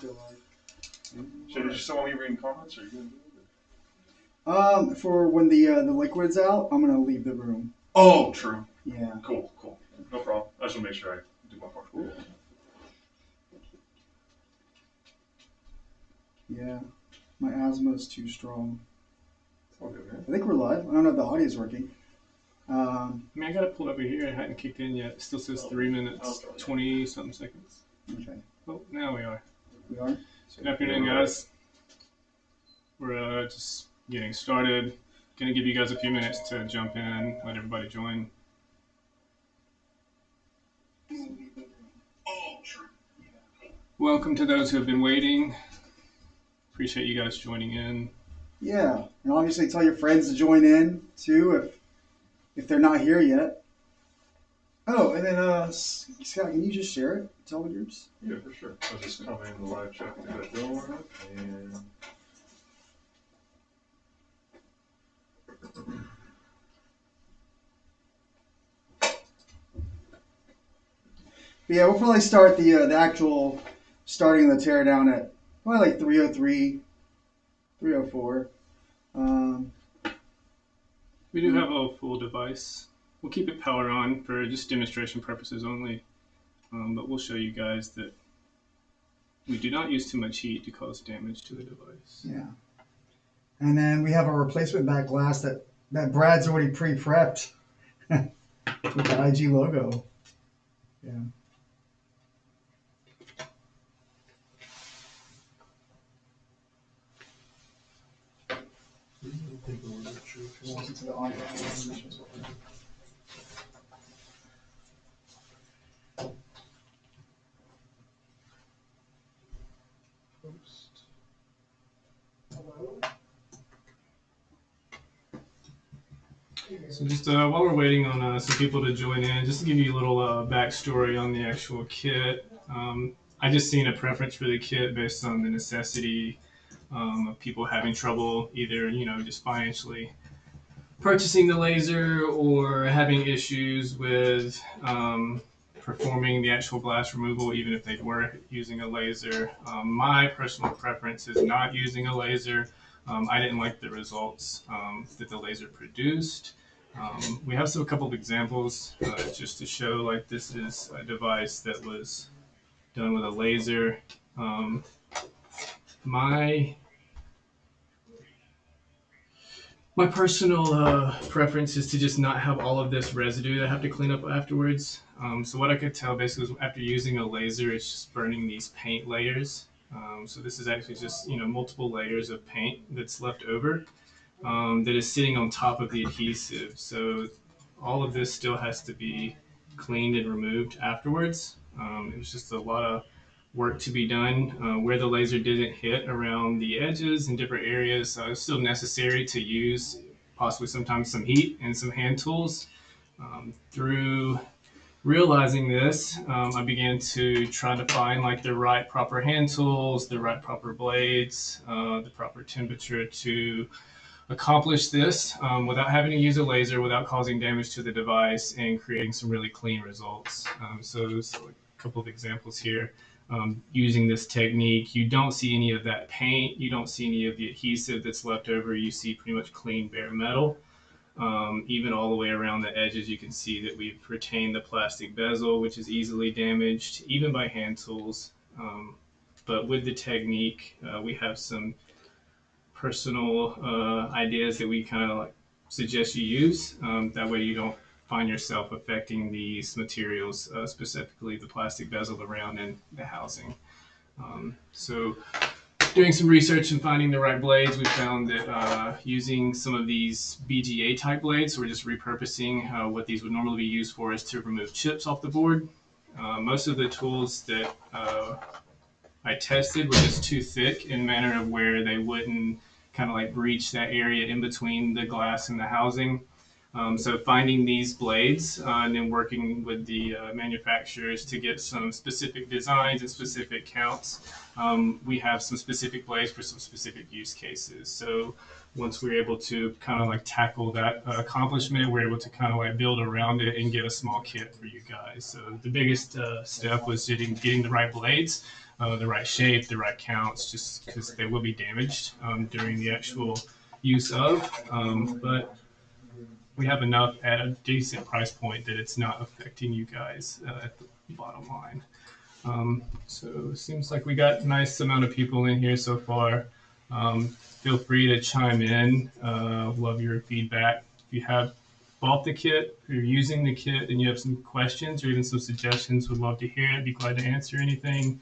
Did you still want me reading comments, or are you gonna do it? For when the liquid's out, I'm gonna leave the room. Oh, true. Yeah. Cool. No problem. I just want to make sure I do my part. Cool. Yeah, my asthma is too strong. It's all good, man. I think we're live. I don't know if the audio is working. I mean, I got it pulled over here. It hadn't kicked in yet. It still says 3 minutes, 20-something seconds. Okay. Oh, now we are. We are? Good afternoon, guys. We're just getting started. Going to give you guys a few minutes to jump in, let everybody join. Welcome to those who have been waiting. Appreciate you guys joining in. Yeah, and obviously tell your friends to join in too if they're not here yet. Oh, and then Scott, can you just share it? Tell the groups. Yeah, for sure. I'll just come in the live chat through that door and. But yeah, we'll probably start the actual starting of the teardown at probably like 3:03, 3:04. We do have a full device. We'll keep it power on for just demonstration purposes only, but we'll show you guys that we do not use too much heat to cause damage to the device. Yeah. And then we have a replacement back glass that Brad's already pre-prepped with the IG logo. Yeah. To the audio. So just while we're waiting on some people to join in, just to give you a little backstory on the actual kit. I just seen a preference for the kit based on the necessity of people having trouble either, just financially purchasing the laser or having issues with performing the actual glass removal, even if they were using a laser. My personal preference is not using a laser. I didn't like the results that the laser produced. We have a couple of examples just to show, like, this is a device that was done with a laser. My personal preference is to just not have all of this residue that I have to clean up afterwards. So what I could tell basically is after using a laser, it's just burning these paint layers. So this is actually just multiple layers of paint that's left over that is sitting on top of the adhesive. So all of this still has to be cleaned and removed afterwards. It was just a lot of work to be done where the laser didn't hit around the edges in different areas. So it's still necessary to use possibly sometimes some heat and some hand tools. Through realizing this, I began to try to find like the right proper hand tools, the right proper blades, the proper temperature to accomplish this without having to use a laser, without causing damage to the device, and creating some really clean results. So there's a couple of examples here. Using this technique, you don't see any of that paint, you don't see any of the adhesive that's left over, you see pretty much clean bare metal. Even all the way around the edges, you can see that we've retained the plastic bezel, which is easily damaged, even by hand tools. But with the technique, we have some personal ideas that we kind of like suggest you use. That way you don't find yourself affecting these materials, specifically the plastic bezel around and the housing. So doing some research and finding the right blades, we found that using some of these BGA type blades, so we're just repurposing what these would normally be used for, is to remove chips off the board. Most of the tools that I tested were just too thick in manner of where they wouldn't kind of like breach that area in between the glass and the housing. So finding these blades and then working with the manufacturers to get some specific designs and specific counts. We have some specific blades for some specific use cases. So once we're able to kind of like tackle that accomplishment, we're able to kind of like build around it and get a small kit for you guys. So the biggest step was getting the right blades. the right shape, the right counts, just because they will be damaged during the actual use of. But we have enough at a decent price point that it's not affecting you guys at the bottom line. So it seems like we got a nice amount of people in here so far. Feel free to chime in. Love your feedback. If you have bought the kit, or you're using the kit, and you have some questions or even some suggestions, would love to hear it. Be glad to answer anything.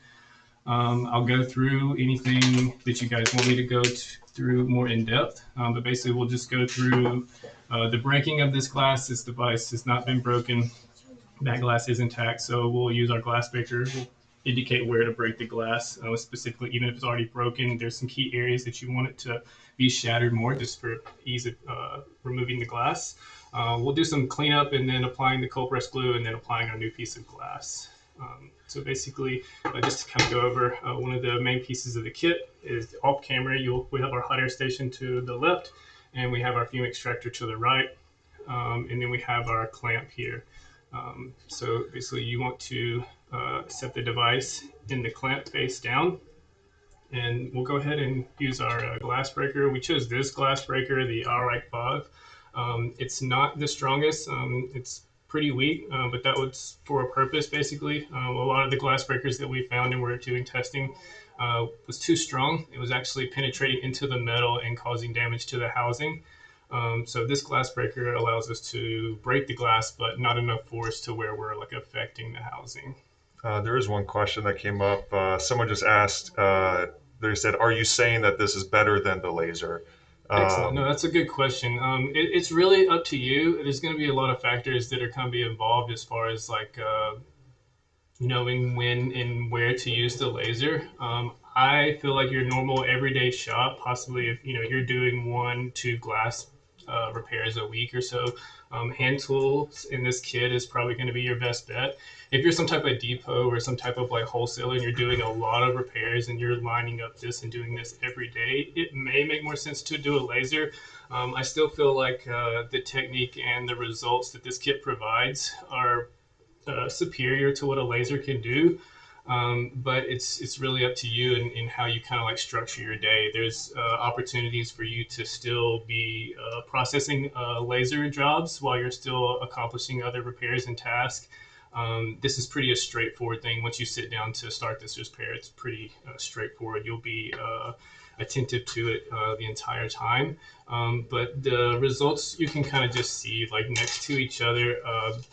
I'll go through anything that you guys want me to go through more in depth. But basically, we'll just go through the breaking of this glass. This device has not been broken. That glass is intact, so we'll use our glass breaker. We'll indicate where to break the glass. Specifically, even if it's already broken, there's some key areas that you want it to be shattered more, just for ease of removing the glass. We'll do some cleanup and then applying the cold press glue and then applying our new piece of glass. So basically, just to kind of go over, one of the main pieces of the kit is off camera. We have our hot air station to the left, and we have our fume extractor to the right, and then we have our clamp here. So basically, you want to set the device in the clamp face down, and we'll go ahead and use our glass breaker. We chose this glass breaker, the Alright 5. It's not the strongest. It's pretty weak, but that was for a purpose, basically. A lot of the glass breakers that we found and were doing testing was too strong. It was actually penetrating into the metal and causing damage to the housing. So this glass breaker allows us to break the glass, but not enough force to where we're like affecting the housing. There is one question that came up. Someone just asked, they said, are you saying that this is better than the laser? Excellent. No, that's a good question. It's really up to you. There's going to be a lot of factors that are going to be involved as far as like knowing when and where to use the laser. I feel like your normal everyday shop, possibly if you're doing 1-2 glass repairs a week or so, hand tools in this kit is probably going to be your best bet. If you're some type of depot or some type of like wholesaler and you're doing a lot of repairs and you're lining up this and doing this every day, it may make more sense to do a laser. I still feel like the technique and the results that this kit provides are superior to what a laser can do. But it's really up to you in how you kind of like structure your day. There's opportunities for you to still be processing laser jobs while you're still accomplishing other repairs and tasks. This is pretty a straightforward thing. Once you sit down to start this repair, it's pretty straightforward. You'll be attentive to it the entire time. But the results you can kind of just see like next to each other.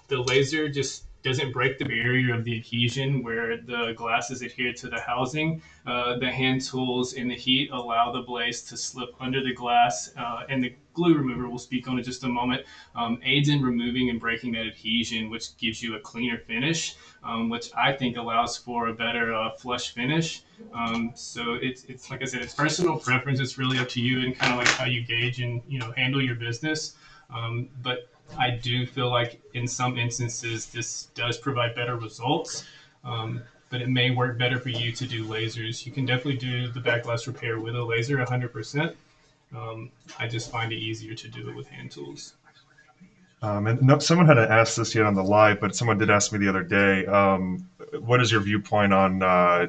The laser just doesn't break the barrier of the adhesion where the glass is adhered to the housing. The hand tools in the heat allow the blaze to slip under the glass, and the glue remover, we'll speak on in just a moment, aids in removing and breaking that adhesion, which gives you a cleaner finish, which I think allows for a better flush finish. So it's like I said, it's personal preference. It's really up to you and kind of like how you gauge and handle your business. But I do feel like in some instances this does provide better results, but it may work better for you to do lasers. You can definitely do the back glass repair with a laser 100%. I just find it easier to do it with hand tools. And no, someone hadn't asked this yet on the live, but someone did ask me the other day, what is your viewpoint on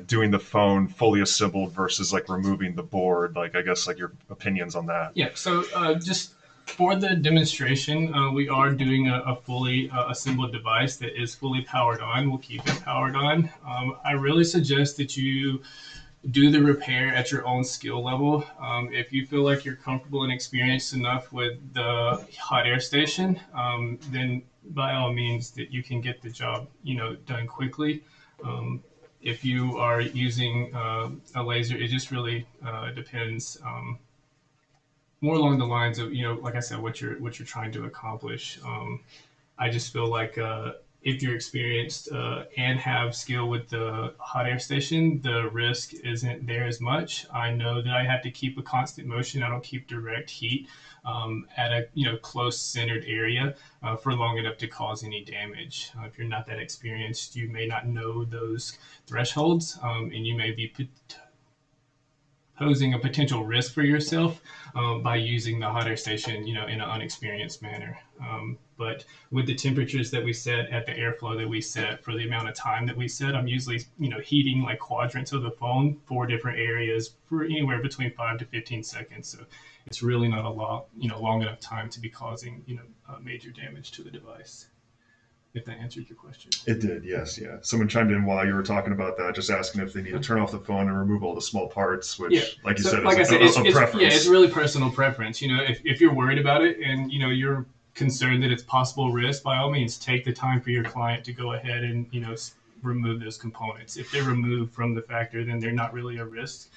doing the phone fully assembled versus like removing the board? Like, I guess like your opinions on that. Yeah, so just for the demonstration, we are doing a fully assembled device that is fully powered on. We'll keep it powered on. I really suggest that you do the repair at your own skill level. If you feel like you're comfortable and experienced enough with the hot air station, then by all means that you can get the job done quickly. If you are using a laser, it just really depends. More along the lines of like I said, what you're trying to accomplish. I just feel like if you're experienced and have skill with the hot air station, the risk isn't there as much. I know that I have to keep a constant motion. I don't keep direct heat at a close centered area for long enough to cause any damage. If you're not that experienced, you may not know those thresholds, and you may be posing a potential risk for yourself by using the hot air station, in an unexperienced manner. But with the temperatures that we set at the airflow that we set for the amount of time that we set, I'm usually, heating like quadrants of the phone, 4 different areas for anywhere between 5 to 15 seconds. So it's really not a lot, long enough time to be causing, major damage to the device. If that answered your question. It did, yes, yeah. Someone chimed in while you were talking about that, just asking if they need to turn off the phone and remove all the small parts, which, like you said, is a preference. Yeah, it's really personal preference. If you're worried about it and, you're concerned that it's possible risk, by all means, take the time for your client to go ahead and, remove those components. If they're removed from the factory, then they're not really a risk.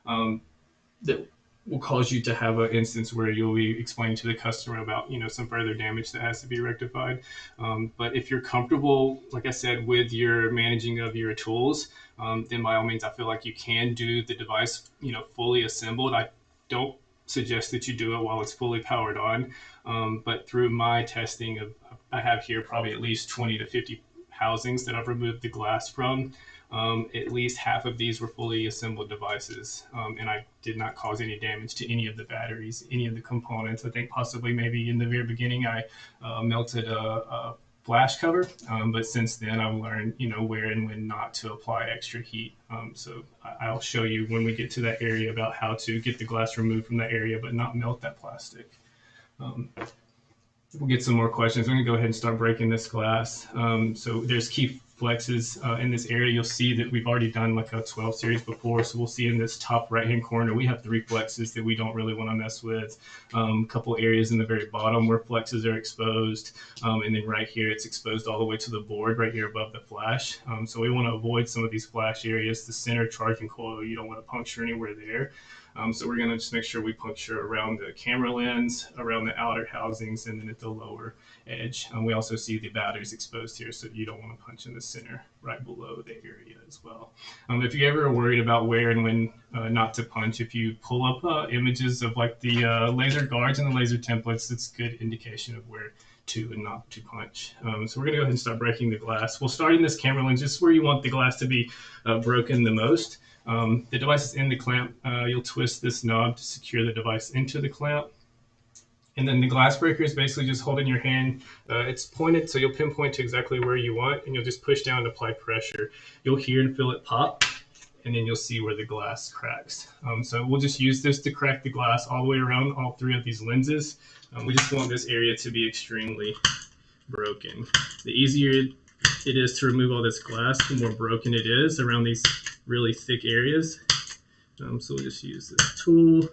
That will cause you to have an instance where you'll be explaining to the customer about, some further damage that has to be rectified. But if you're comfortable, like I said, with your managing of your tools, then by all means, I feel like you can do the device, fully assembled. I don't suggest that you do it while it's fully powered on. But through my testing I have here probably at least 20 to 50 housings that I've removed the glass from. At least half of these were fully assembled devices, and I did not cause any damage to any of the batteries, any of the components. I think possibly maybe in the very beginning I melted a flash cover, but since then I've learned, where and when not to apply extra heat. So I'll show you when we get to that area about how to get the glass removed from that area but not melt that plastic. We'll get some more questions. I'm going to go ahead and start breaking this glass. So there's key flexes in this area. You'll see that we've already done like a 12 series before. So we'll see in this top right-hand corner, we have 3 flexes that we don't really want to mess with. A couple areas in the very bottom where flexes are exposed. And then right here, it's exposed all the way to the board right here above the flash. So we want to avoid some of these flash areas. The center charging coil, you don't want to puncture anywhere there. So we're going to just make sure we puncture around the camera lens, around the outer housings, and then at the lower edge. We also see the batteries exposed here, so you don't want to punch in the center right below the area as well. If you ever are worried about where and when not to punch, if you pull up images of like the laser guards and the laser templates, it's a good indication of where to and not to punch. So we're going to go ahead and start breaking the glass. We'll start in this camera lens, just where you want the glass to be broken the most. The device is in the clamp. You'll twist this knob to secure the device into the clamp. And then the glass breaker is basically just holding your hand. It's pointed, so you'll pinpoint to exactly where you want, and you'll just push down and apply pressure. You'll hear and feel it pop, and then you'll see where the glass cracks. So we'll just use this to crack the glass all the way around all 3 of these lenses. We just want this area to be extremely broken. The easier it is to remove all this glass, the more broken it is around these really thick areas. So we'll just use this tool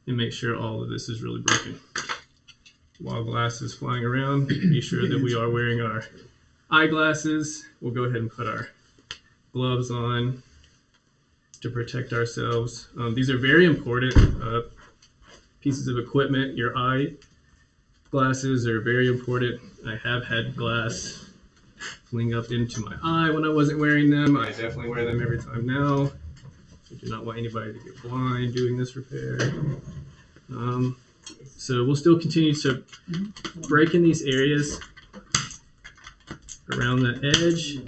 and make sure all of this is really broken. While glass is flying around, be sure that we are wearing our eyeglasses. We'll go ahead and put our gloves on to protect ourselves. These are very important pieces of equipment. Your eye glasses are very important. I have had glass fling up into my eye when I wasn't wearing them. I definitely wear them every time now. I do not want anybody to get blind doing this repair. So we'll still continue to break in these areas around the edge.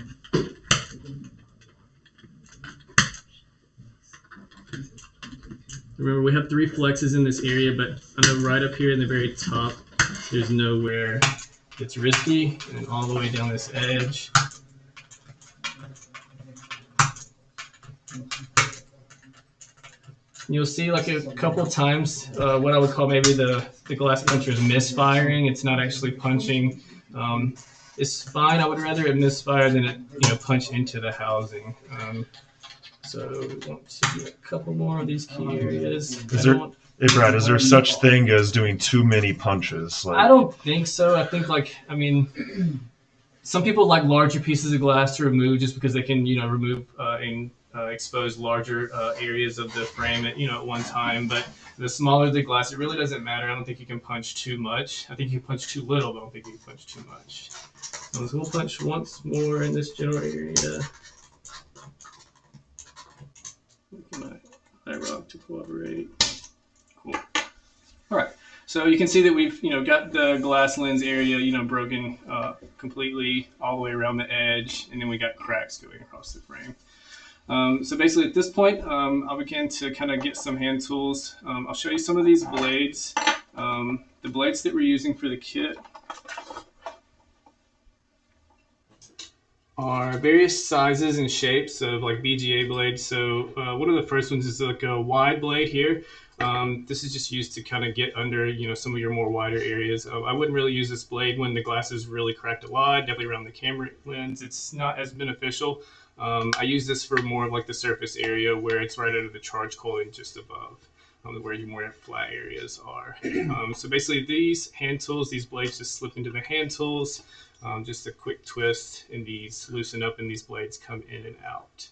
Remember, we have 3 flexes in this area, but I know right up here in the very top, there's nowhere it's risky, and all the way down this edge. You'll see like a couple of times what I would call maybe the glass puncher is misfiring. It's not actually punching. It's fine. I would rather it misfire than it punch into the housing. So we want to do a couple more of these key areas. Hey Brad, is there such thing as doing too many punches? I don't think so. I think some people like larger pieces of glass to remove just because they can remove and expose larger areas of the frame at one time. But the smaller the glass, it really doesn't matter. I don't think you can punch too much. I think you can punch too little, but I don't think you can punch too much. So we'll punch once more in this general area. My rock to cooperate. Cool. All right. So you can see that we've got the glass lens area broken completely all the way around the edge, and then we got cracks going across the frame. So basically at this point, I'll begin to kind of get some hand tools. I'll show you some of these blades. The blades that we're using for the kit are various sizes and shapes of like BGA blades. So one of the first ones is like a wide blade here. This is just used to kind of get under, some of your more wider areas. I wouldn't really use this blade when the glass is really cracked a lot, definitely around the camera lens. It's not as beneficial. I use this for more of like the surface area where it's right under the charge coil and just above. Where your more flat areas are. So basically these hand tools, these blades just slip into the hand tools. Just a quick twist and these loosen up and these blades come in and out.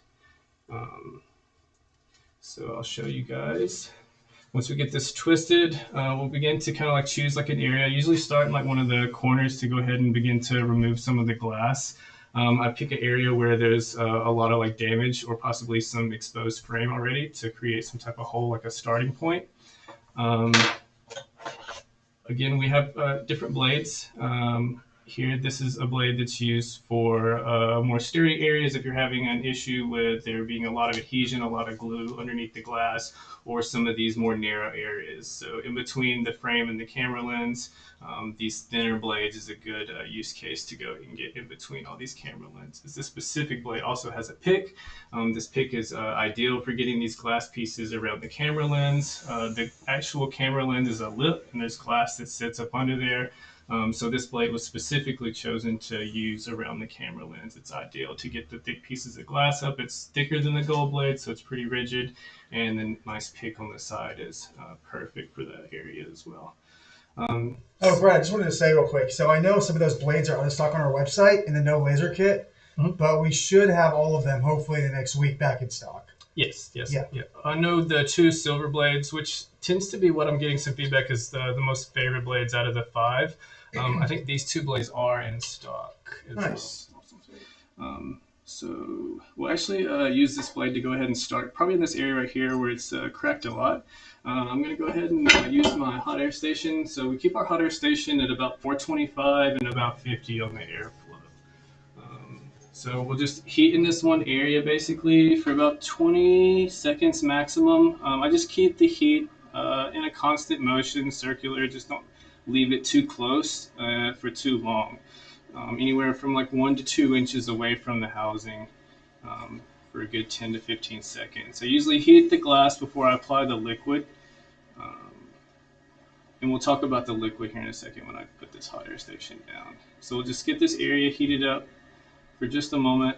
So I'll show you guys. Once we get this twisted, we'll begin to kind of like choose like an area. I usually start in like one of the corners to go ahead and begin to remove some of the glass. I pick an area where there's a lot of like damage or possibly some exposed frame already to create some type of hole, like a starting point. Again, we have different blades. Here, this is a blade that's used for more sturdy areas if you're having an issue with there being a lot of adhesion, a lot of glue underneath the glass, or some of these more narrow areas. So in between the frame and the camera lens, these thinner blades is a good use case to go and get in between all these camera lenses. This specific blade also has a pick. This pick is ideal for getting these glass pieces around the camera lens. The actual camera lens is a lip, and there's glass that sits up under there. So this blade was specifically chosen to use around the camera lens. It's ideal to get the thick pieces of glass up. It's thicker than the gold blade, so it's pretty rigid. And then nice pick on the side is perfect for that area as well. Brad, I just wanted to say real quick. So I know some of those blades are out of stock on our website in the no laser kit, but we should have all of them hopefully the next week back in stock. Yes. Yeah. I know the 2 silver blades, which tends to be what I'm getting some feedback is the most favorite blades out of the 5. I think these 2 blades are in stock as nice. Well. So we'll actually use this blade to go ahead and start probably in this area right here where it's cracked a lot. I'm going to go ahead and use my hot air station. So we keep our hot air station at about 425 and about 50 on the airflow. So we'll just heat in this one area basically for about 20 seconds maximum. I just keep the heat in a constant motion, circular, just don't leave it too close for too long. Anywhere from like 1 to 2 inches away from the housing for a good 10 to 15 seconds. I usually heat the glass before I apply the liquid. And we'll talk about the liquid here in a second when I put this hot air station down. So we'll just get this area heated up for just a moment.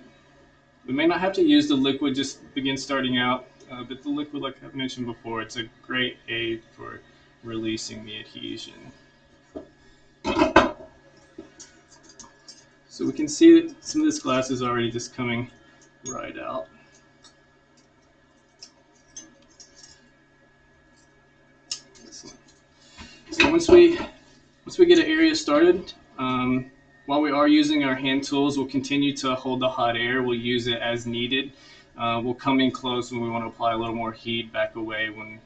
We may not have to use the liquid, just begin starting out, but the liquid, like I mentioned before, it's a great aid for releasing the adhesion. So we can see that some of this glass is already just coming right out. Excellent. So once we get an area started, while we are using our hand tools, we'll continue to hold the hot air. We'll use it as needed. We'll come in close when we want to apply a little more heat, back away when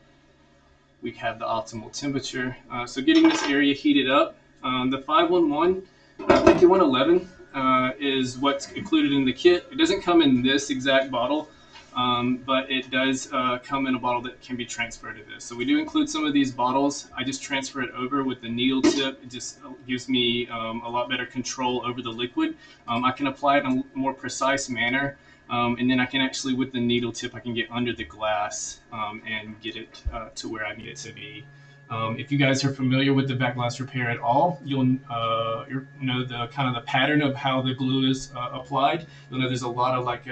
we have the optimal temperature. So getting this area heated up, the 511, 5111 is what's included in the kit. It doesn't come in this exact bottle, but it does come in a bottle that can be transferred to this. So we do include some of these bottles. I just transfer it over with the needle tip. It just gives me a lot better control over the liquid. I can apply it in a more precise manner. And then I can actually, with the needle tip, I can get under the glass and get it to where I need it to be. If you guys are familiar with the back glass repair at all, you'll know the kind of the pattern of how the glue is applied. You'll know there's a lot of like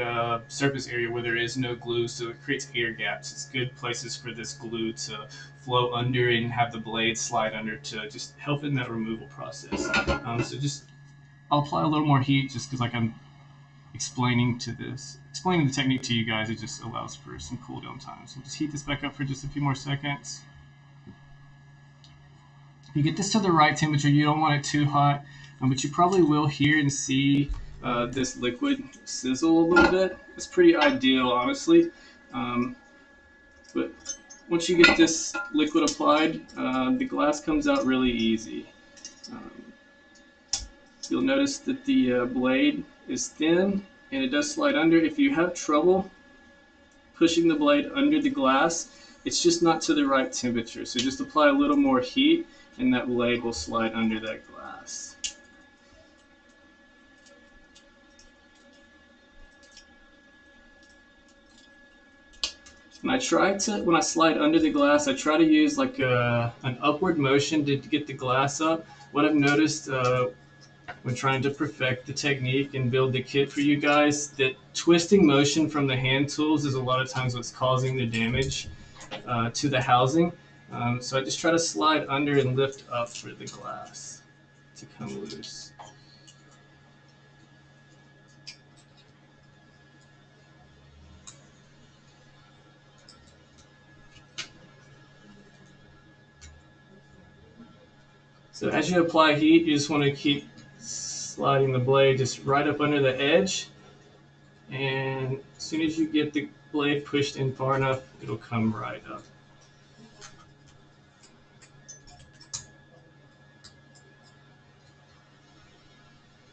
surface area where there is no glue, so it creates air gaps. It's good places for this glue to flow under and have the blade slide under to just help in that removal process. So just I'll apply a little more heat just because like I'm explaining the technique to you guys. It just allows for some cool down time. So just heat this back up for just a few more seconds. You get this to the right temperature. You don't want it too hot, but you probably will hear and see this liquid sizzle a little bit. It's pretty ideal, honestly. But once you get this liquid applied, the glass comes out really easy. You'll notice that the blade is thin and it does slide under. If you have trouble pushing the blade under the glass. It's just not to the right temperature. So just apply a little more heat and that blade will slide under that glass. And when I slide under the glass, I try to use like an upward motion to get the glass up. What I've noticed when trying to perfect the technique and build the kit for you guys, that twisting motion from the hand tools is a lot of times what's causing the damage to the housing. So I just try to slide under and lift up for the glass to come loose. So as you apply heat, you just want to keep sliding the blade just right up under the edge. And as soon as you get the blade pushed in far enough, it'll come right up.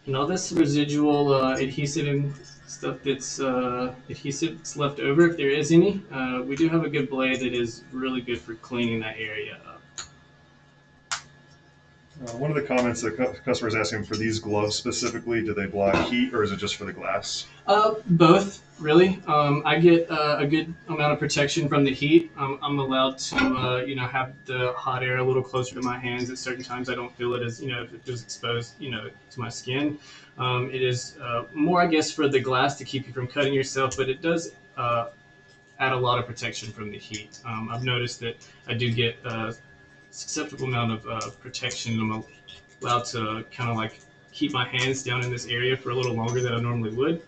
And all this residual adhesive and stuff that's left over, if there is any, we do have a good blade that is really good for cleaning that area up. One of the comments that customers asking for these gloves specifically, do they block heat or is it just for the glass? Both, really. I get a good amount of protection from the heat. I'm allowed to, have the hot air a little closer to my hands at certain times. I don't feel it as, if it was exposed, to my skin. It is more, I guess, for the glass to keep you from cutting yourself, but it does add a lot of protection from the heat. I've noticed that I do get acceptable amount of protection. I'm allowed to kind of like keep my hands down in this area for a little longer than I normally would.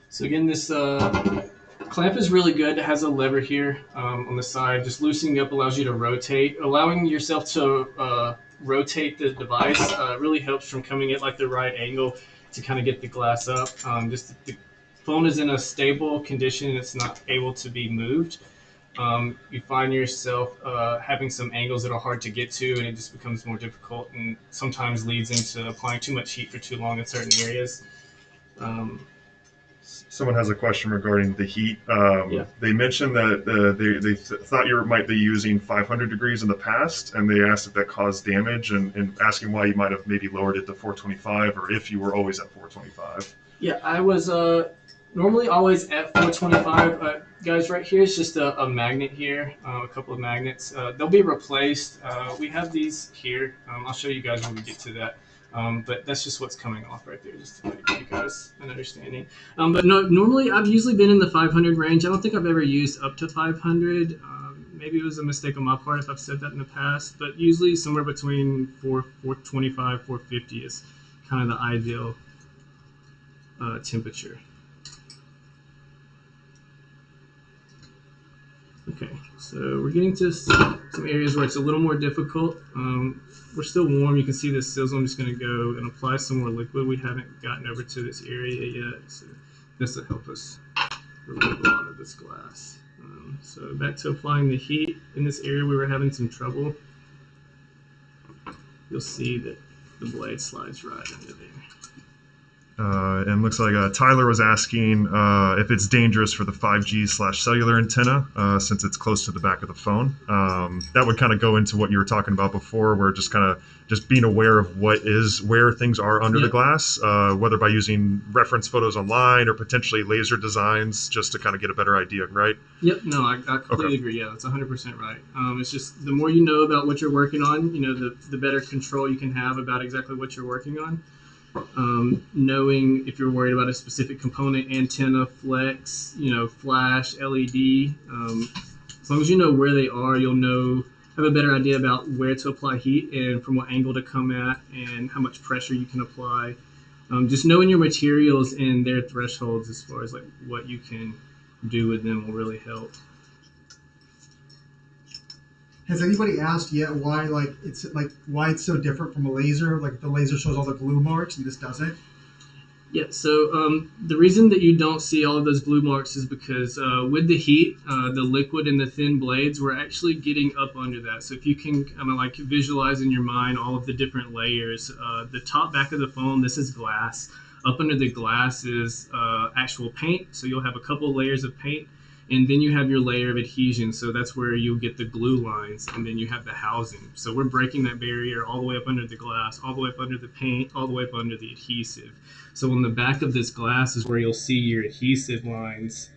So again, this clamp is really good. It has a lever here on the side. Just loosening up allows you to rotate. Allowing yourself to rotate the device really helps from coming at like the right angle to kind of get the glass up. Just the phone is in a stable condition and it's not able to be moved. You find yourself having some angles that are hard to get to, and it just becomes more difficult and sometimes leads into applying too much heat for too long in certain areas. Someone has a question regarding the heat. Yeah. They mentioned that they thought you might be using 500 degrees in the past, and they asked if that caused damage, and asking why you might have maybe lowered it to 425, or if you were always at 425. Yeah, I was normally always at 425. Guys, right here is just a magnet here, a couple of magnets. They'll be replaced. We have these here. I'll show you guys when we get to that. But that's just what's coming off right there, just to give you guys an understanding. But no, normally I've usually been in the 500 range. I don't think I've ever used up to 500. Maybe it was a mistake on my part if I've said that in the past, but usually somewhere between 425, 450 is kind of the ideal temperature. Okay, so we're getting to some areas where it's a little more difficult. We're still warm. You can see this sizzle. I'm just going to go and apply some more liquid. We haven't gotten over to this area yet, so this will help us remove a lot of this glass. So back to applying the heat. In this area we were having some trouble. You'll see that the blade slides right under there. And looks like Tyler was asking if it's dangerous for the 5G/cellular antenna since it's close to the back of the phone. That would kind of go into what you were talking about before, where just being aware of where things are under the glass, whether by using reference photos online or potentially laser designs, just to kind of get a better idea, right? Yep, no, I completely agree. Yeah, that's 100% right. It's just the more you know about what you're working on, the better control you can have about exactly what you're working on. Knowing if you're worried about a specific component, antenna, flex, flash, LED, as long as you know where they are, you'll have a better idea about where to apply heat and from what angle to come at and how much pressure you can apply. Just knowing your materials and their thresholds as far as like what you can do with them will really help. Has anybody asked yet why it's so different from a laser? Like the laser shows all the glue marks and this doesn't? Yeah, so the reason that you don't see all of those glue marks is because with the heat, the liquid and the thin blades, we're actually getting up under that. So if you can kind of like visualize in your mind all of the different layers, the top back of the foam, this is glass. Up under the glass is actual paint. So you'll have a couple layers of paint. And then you have your layer of adhesion, so that's where you'll get the glue lines, and then you have the housing. So we're breaking that barrier all the way up under the glass, all the way up under the paint, all the way up under the adhesive. So on the back of this glass is where you'll see your adhesive lines.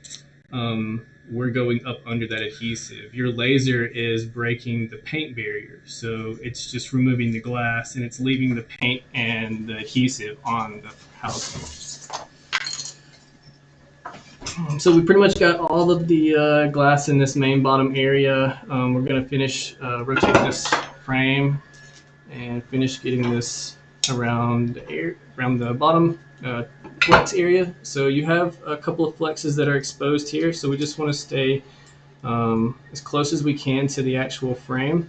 We're going up under that adhesive. Your laser is breaking the paint barrier, so it's just removing the glass, and it's leaving the paint and the adhesive on the housing. So we pretty much got all of the glass in this main bottom area. We're going to finish rotate this frame and finish getting this around the bottom flex area. So you have a couple of flexes that are exposed here. So we just want to stay as close as we can to the actual frame,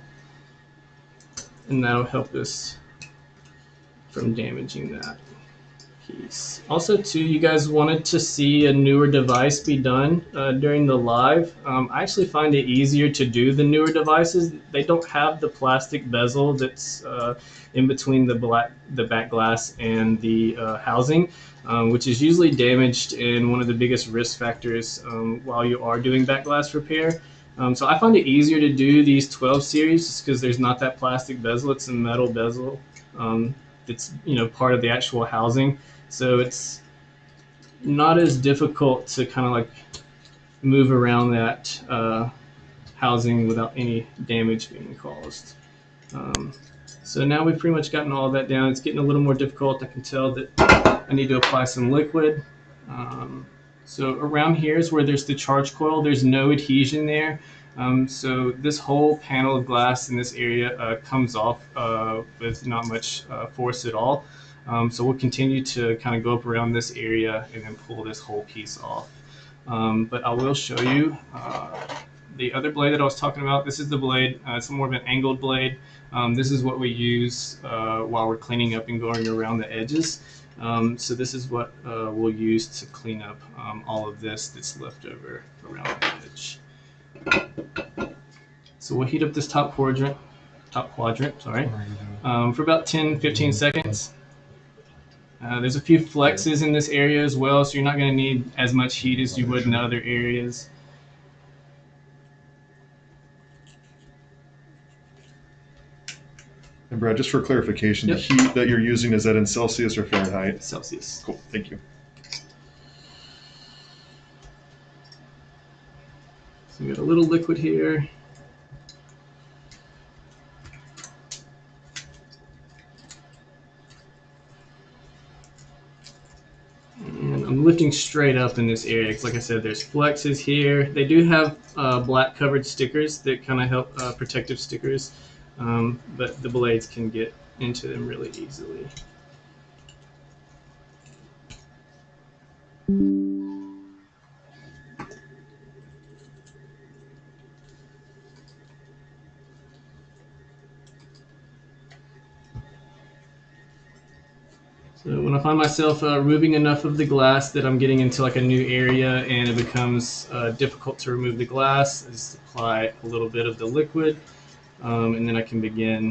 and that'll help us from damaging that piece. Also, too, you guys wanted to see a newer device be done during the live. I actually find it easier to do the newer devices. They don't have the plastic bezel that's in between the back glass and the housing, which is usually damaged and one of the biggest risk factors while you are doing back glass repair. So I find it easier to do these 12 series just because there's not that plastic bezel. It's a metal bezel. It's part of the actual housing. So it's not as difficult to kind of like move around that housing without any damage being caused. So now we've pretty much gotten all of that down. It's getting a little more difficult. I can tell that I need to apply some liquid. So around here is where there's the charge coil. There's no adhesion there. So this whole panel of glass in this area comes off with not much force at all. So we'll continue to kind of go up around this area and then pull this whole piece off. But I will show you the other blade that I was talking about. This is the blade. It's more of an angled blade. This is what we use while we're cleaning up and going around the edges. So this is what we'll use to clean up all of this that's left over around the edge. So we'll heat up this top quadrant, for about 10-15 seconds. There's a few flexes in this area as well, so you're not going to need as much heat as you would in other areas. And Brad, just for clarification, Yep. The heat that you're using, is that in Celsius or Fahrenheit? Celsius. Cool, thank you. So we got a little liquid here. And I'm lifting straight up in this area because, like I said, there's flexes here. They do have black covered stickers that kind of help, protective stickers, but the blades can get into them really easily. So when I find myself removing enough of the glass that I'm getting into like a new area and it becomes difficult to remove the glass, I just apply a little bit of the liquid, and then I can begin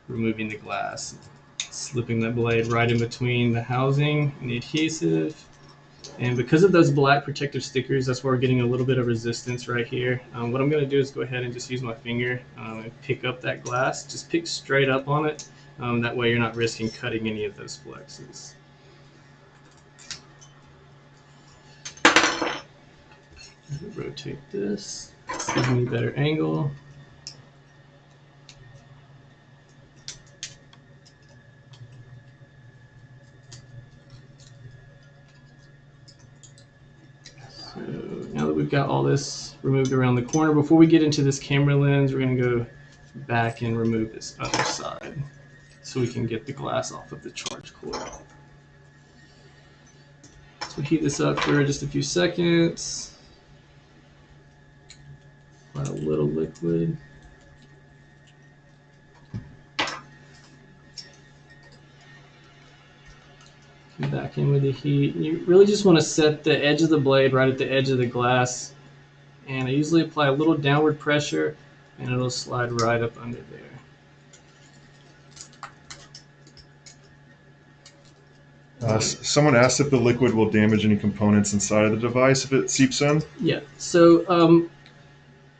removing the glass, slipping that blade right in between the housing and the adhesive. And because of those black protective stickers, that's where we're getting a little bit of resistance right here. What I'm going to do is go ahead and just use my finger and pick up that glass. Just pick straight up on it. That way you're not risking cutting any of those flexes. Rotate this. Gives me a better angle. So now that we've got all this removed around the corner, before we get into this camera lens, we're going to go back and remove this other side so we can get the glass off of the charge coil. So heat this up for just a few seconds. Apply a little liquid. back in with the heat. You really just want to set the edge of the blade right at the edge of the glass, and I usually apply a little downward pressure and it'll slide right up under there. Someone asked if the liquid will damage any components inside of the device if it seeps in. Yeah, so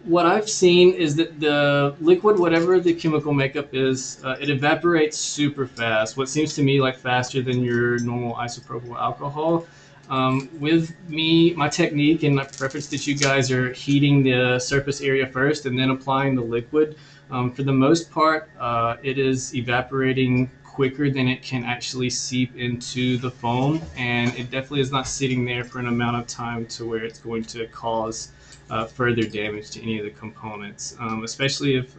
what I've seen is that the liquid, whatever the chemical makeup is, it evaporates super fast. What seems to me like faster than your normal isopropyl alcohol. With me, my technique and my preference that you guys are heating the surface area first and then applying the liquid. For the most part, it is evaporating quicker than it can actually seep into the foam, and it definitely is not sitting there for an amount of time to where it's going to cause further damage to any of the components, especially if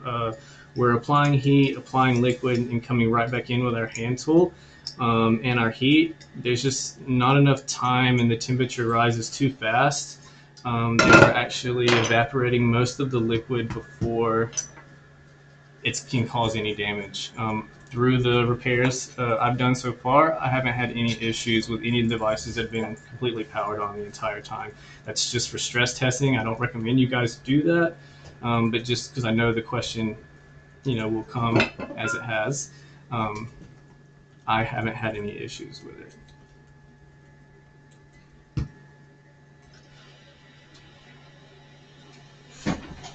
we're applying heat, applying liquid, and coming right back in with our hand tool and our heat. There's just not enough time, and the temperature rises too fast. We're actually evaporating most of the liquid before it can cause any damage. Through the repairs I've done so far, I haven't had any issues with any of the devices that have been completely powered on the entire time. That's just for stress testing. I don't recommend you guys do that, but just because I know the question, will come as it has, I haven't had any issues with it.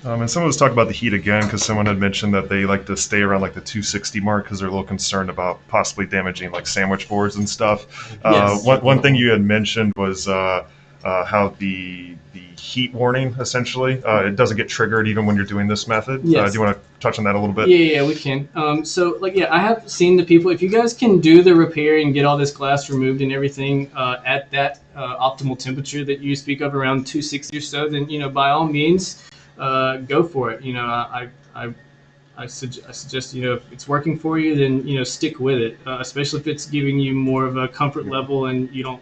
And someone was talking about the heat again because someone had mentioned that they like to stay around like the 260 mark because they're a little concerned about possibly damaging like sandwich boards and stuff. Yes. One thing you had mentioned was how the heat warning essentially it doesn't get triggered even when you're doing this method. Yes. Do you want to touch on that a little bit? Yeah, we can. I have seen the people. If you guys can do the repair and get all this glass removed and everything at that optimal temperature that you speak of, around 260 or so, then by all means. Go for it. I suggest if it's working for you, then stick with it. Especially if it's giving you more of a comfort level and you don't,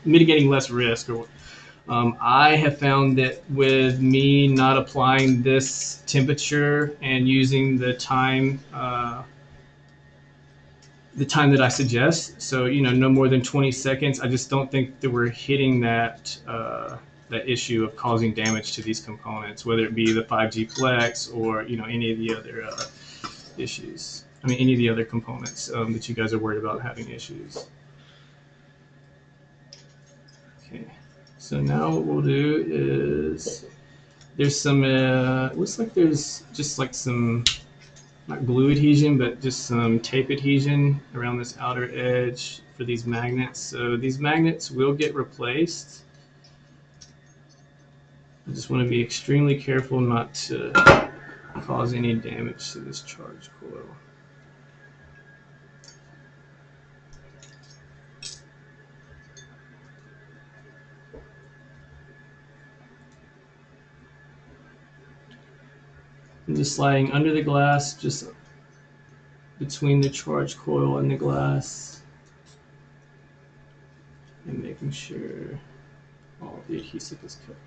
mitigating less risk. I have found that with me not applying this temperature and using the time that I suggest, so no more than 20 seconds. I just don't think that we're hitting that issue of causing damage to these components, whether it be the 5G Flex or any of the other issues. Any of the other components that you guys are worried about having issues. Okay, so now what we'll do is there's some. It looks like there's just like some, not glue adhesion, but just some tape adhesion around this outer edge for these magnets. So these magnets will get replaced. I just want to be extremely careful not to cause any damage to this charge coil. I'm just sliding under the glass, just between the charge coil and the glass, and making sure all of the adhesive is covered.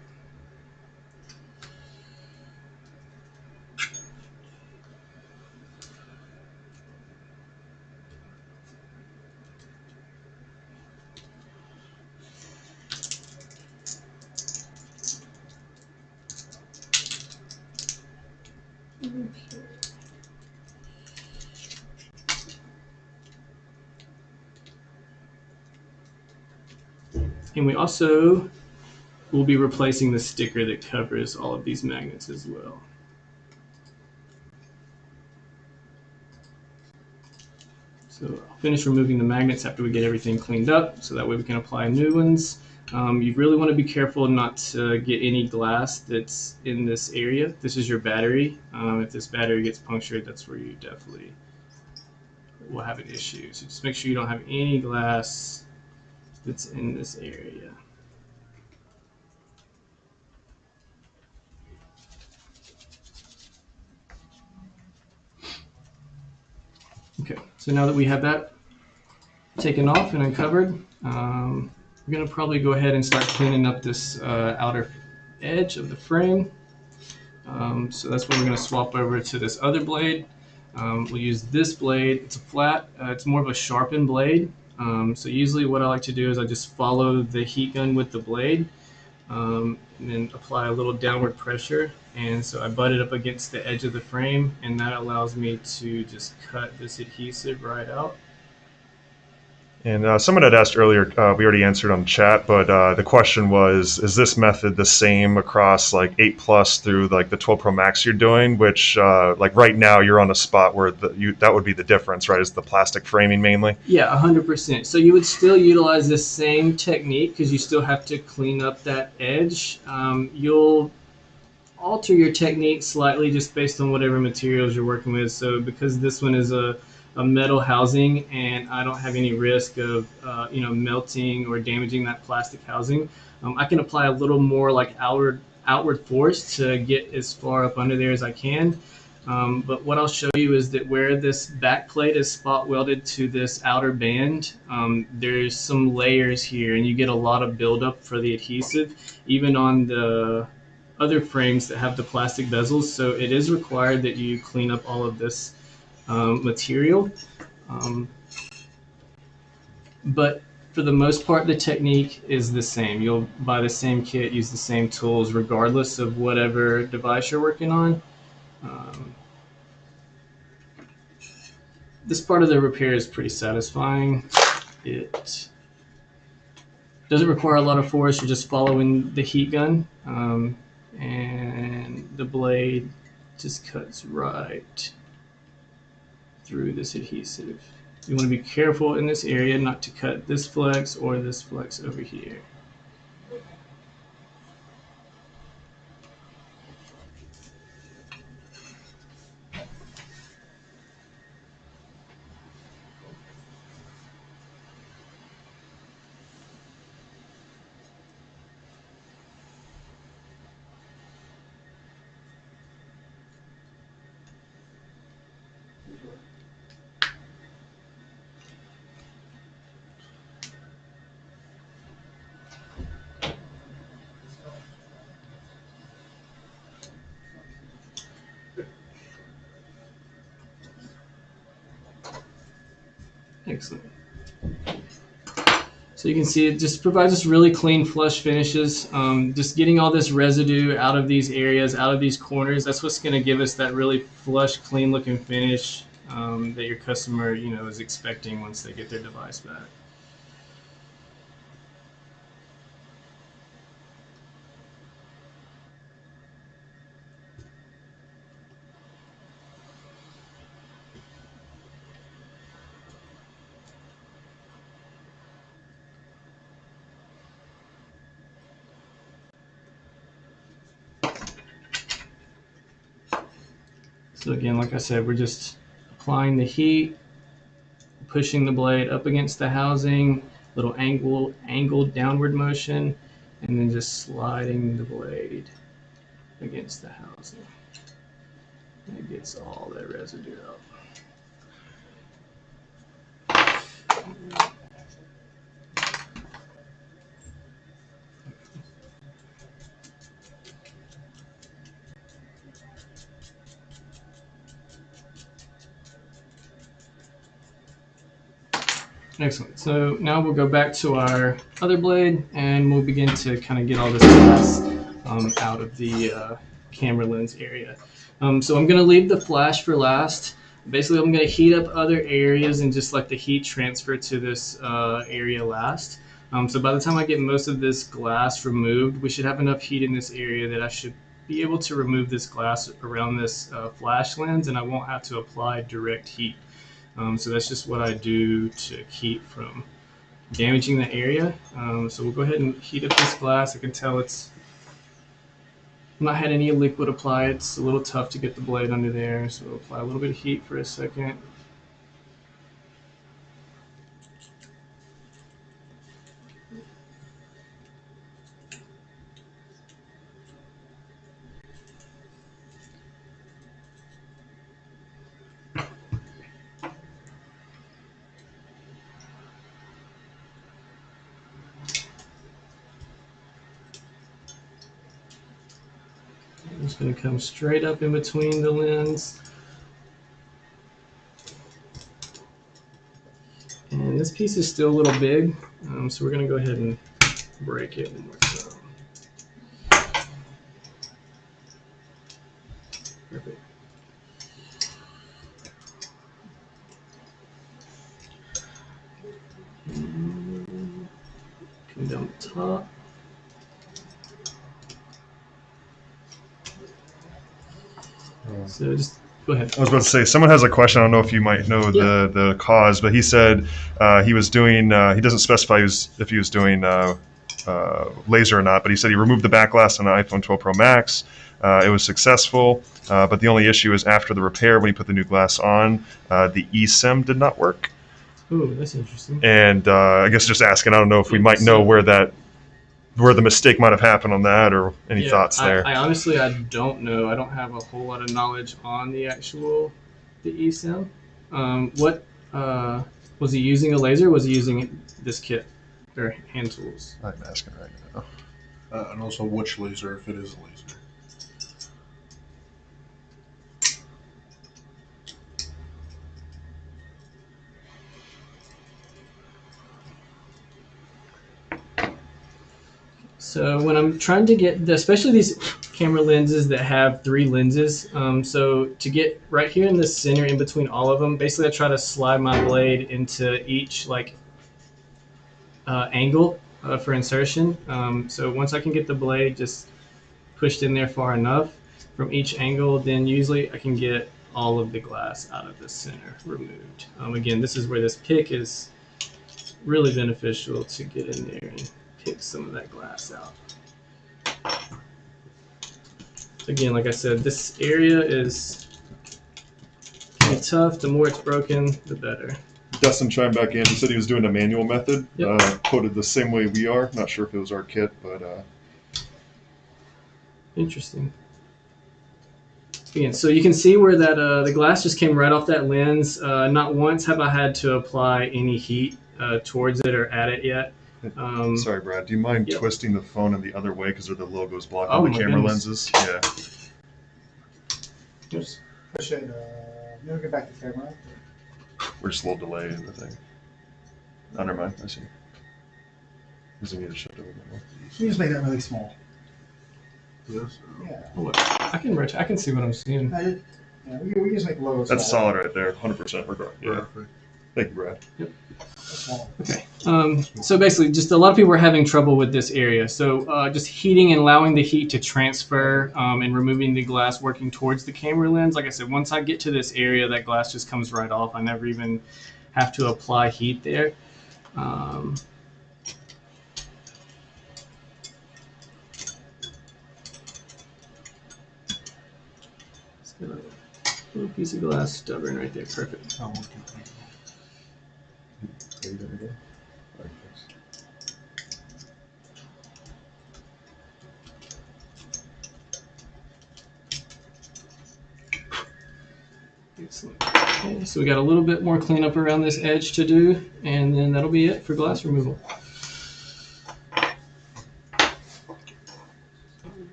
And we also will be replacing the sticker that covers all of these magnets as well. So I'll finish removing the magnets after we get everything cleaned up, so that way we can apply new ones. You really want to be careful not to get any glass that's in this area. This is your battery. If this battery gets punctured, that's where you definitely will have an issue. So just make sure you don't have any glass that's in this area. Okay, so now that we have that taken off and uncovered, we're going to probably go ahead and start cleaning up this outer edge of the frame. So that's when we're going to swap over to this other blade. We'll use this blade. It's a flat, it's more of a sharpened blade. So usually what I like to do is I just follow the heat gun with the blade, and then apply a little downward pressure. And so I butt it up against the edge of the frame, and that allows me to just cut this adhesive right out. And someone had asked earlier, we already answered on chat, but the question was, is this method the same across like 8 Plus through like the 12 Pro Max you're doing, which like right now you're on a spot where that would be the difference, right? Is the plastic framing mainly? Yeah, 100%. So you would still utilize the same technique because you still have to clean up that edge. You'll alter your technique slightly just based on whatever materials you're working with. So because this one is a metal housing and I don't have any risk of melting or damaging that plastic housing, I can apply a little more like outward force to get as far up under there as I can. But what I'll show you is that where this back plate is spot welded to this outer band, there's some layers here, and you get a lot of buildup for the adhesive, even on the other frames that have the plastic bezels. So it is required that you clean up all of this material. But for the most part, the technique is the same. You'll buy the same kit, use the same tools, regardless of whatever device you're working on. This part of the repair is pretty satisfying. It doesn't require a lot of force. You're just following the heat gun, and the blade just cuts right through this adhesive. You want to be careful in this area not to cut this flex or this flex over here. Excellent. So you can see it just provides us really clean flush finishes. Just getting all this residue out of these areas, out of these corners, that's what's going to give us that really flush, clean looking finish that your customer, is expecting once they get their device back. So again, like I said, we're just applying the heat, pushing the blade up against the housing, little angled downward motion, and then just sliding the blade against the housing. And it gets all that residue out. Excellent. So now we'll go back to our other blade and we'll begin to kind of get all this glass out of the camera lens area. So I'm going to leave the flash for last. Basically, I'm going to heat up other areas and just let the heat transfer to this area last. So by the time I get most of this glass removed, we should have enough heat in this area that I should be able to remove this glass around this flash lens, and I won't have to apply direct heat. So that's just what I do to keep from damaging the area. So we'll go ahead and heat up this glass. I can tell it's not had any liquid applied. It's a little tough to get the blade under there. So we'll apply a little bit of heat for a second. I'm just going to come straight up in between the lens. And this piece is still a little big, so we're going to go ahead and break it one more time. Perfect. Come down the top. So just go ahead. I was about to say, someone has a question. I don't know if you might know the cause, but he said he was doing. He doesn't specify if he was doing laser or not, but he said he removed the back glass on the iPhone 12 Pro Max. It was successful, but the only issue is after the repair, when he put the new glass on, the eSIM did not work. Ooh, that's interesting. And I guess just asking, I don't know if we might know where the mistake might have happened on that, or any thoughts there. I honestly, I don't know. I don't have a whole lot of knowledge on the eSIM. What was he using a laser? Or was he using this kit or hand tools? I'm asking right now. And also which laser, if it is a laser. So when I'm trying to get, especially these camera lenses that have 3 lenses, so to get right here in the center in between all of them, basically I try to slide my blade into each angle for insertion. So once I can get the blade just pushed in there far enough from each angle, then usually I can get all of the glass out of the center removed. Again, this is where this pick is really beneficial to get in there and pick some of that glass out. Again, like I said, this area can be tough. The more it's broken, the better. Dustin chimed back in. He said he was doing a manual method, Yep. quoted the same way we are. Not sure if it was our kit, but Interesting. Again, so you can see where that the glass just came right off that lens. Not once have I had to apply any heat towards it or at it yet. sorry, Brad. Do you mind Yep. twisting the phone in the other way because of the logos blocking Oh, the my camera goodness. lenses? Yeah. Oops. Push it. You want to get back to camera? We're just a little delay in the thing. Oh, never mind. I see. Does he need to shift a little bit more? You just make that really small. This? Yeah. Oh, look, I can see what I'm seeing. Yeah, we just make the logo That's smaller. solid right there. 100% regard. Yeah. Perfect. Thank you, Brad. Smaller. Okay. So basically, just a lot of people are having trouble with this area. So just heating and allowing the heat to transfer and removing the glass working towards the camera lens. Like I said, once I get to this area, that glass just comes right off. I never even have to apply heat there. Let's get a little piece of glass stubborn right there. Perfect. Oh, okay. There you go. All right, Excellent. Okay, so we got a little bit more cleanup around this edge to do, and then that'll be it for glass removal.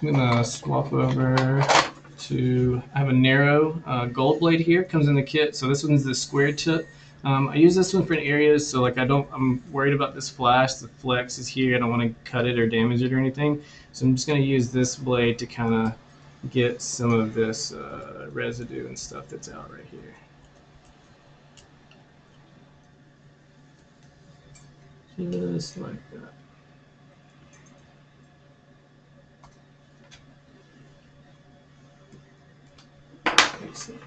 I'm gonna swap over to, I have a narrow gold blade here, comes in the kit. So this one's the square tip. I use this one for areas, so like I'm worried about this flash. The flex is here. I don't want to cut it or damage it or anything. So I'm just gonna use this blade to kind of get some of this residue and stuff that's out right here. Just like that. Excellent.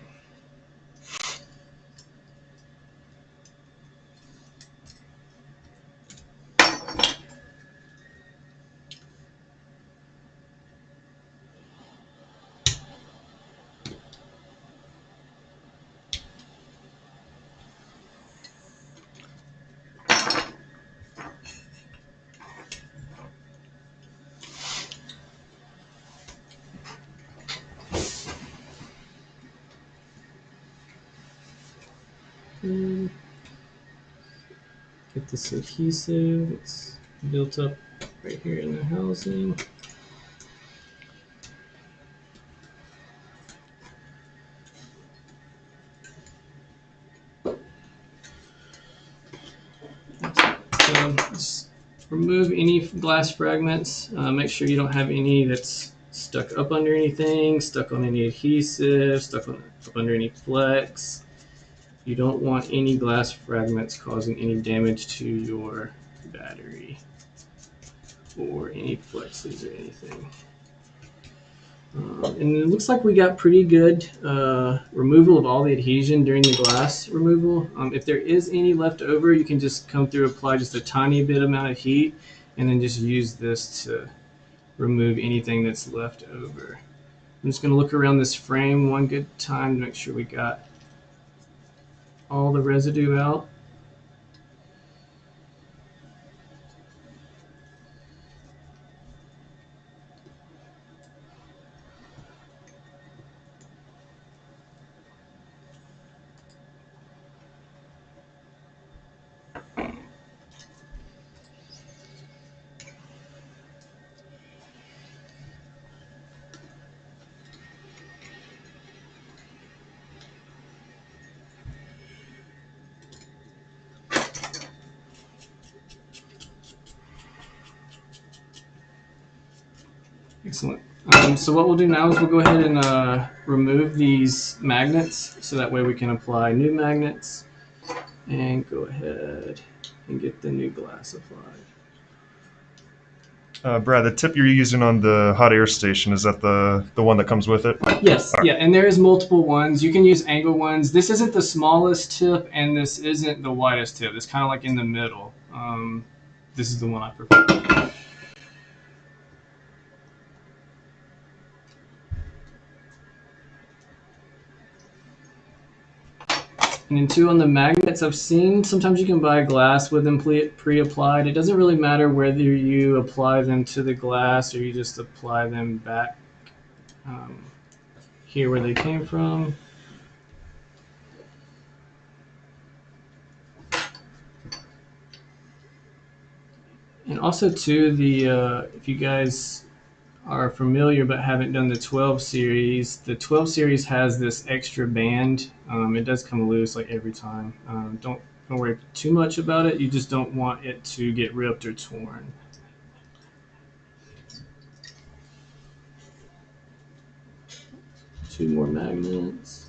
Get this adhesive. It's built up right here in the housing. So just remove any glass fragments. Make sure you don't have any that's stuck up under anything, stuck on any adhesive, stuck on up under any flex. You don't want any glass fragments causing any damage to your battery or any flexes or anything. And it looks like we got pretty good removal of all the adhesion during the glass removal. If there is any left over, you can just come through, apply just a tiny bit amount of heat, and then just use this to remove anything that's left over. I'm just going to look around this frame one good time to make sure we got all the residue out. Excellent. So what we'll do now is we'll go ahead and remove these magnets so that way we can apply new magnets and go ahead and get the new glass applied. Brad, the tip you're using on the hot air station, is that the one that comes with it? Yes, yeah, and there is multiple ones. You can use angle ones. This isn't the smallest tip and this isn't the widest tip. It's kind of like in the middle. This is the one I prefer. And then two, on the magnets, I've seen sometimes you can buy glass with them pre-applied. It doesn't really matter whether you apply them to the glass or you just apply them back here where they came from. And also too, if you guys are familiar but haven't done the 12 series, the 12 series has this extra band. It does come loose like every time. Don't worry too much about it. You just don't want it to get ripped or torn. Two more magnets.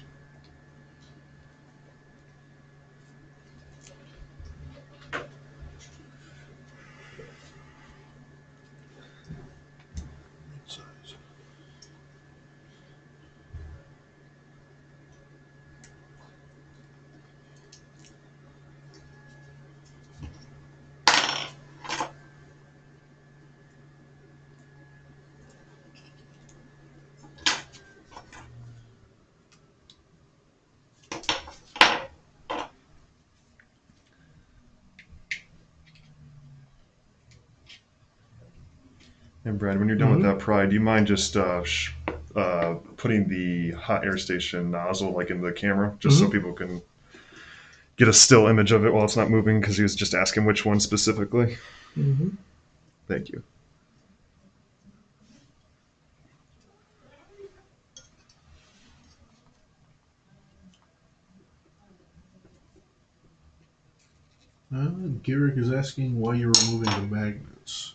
And Brad, when you're done with that pry, do you mind just putting the hot air station nozzle like in the camera, just so people can get a still image of it while it's not moving? Because he was just asking which one specifically. Thank you. Garrick is asking why you're removing the magnets.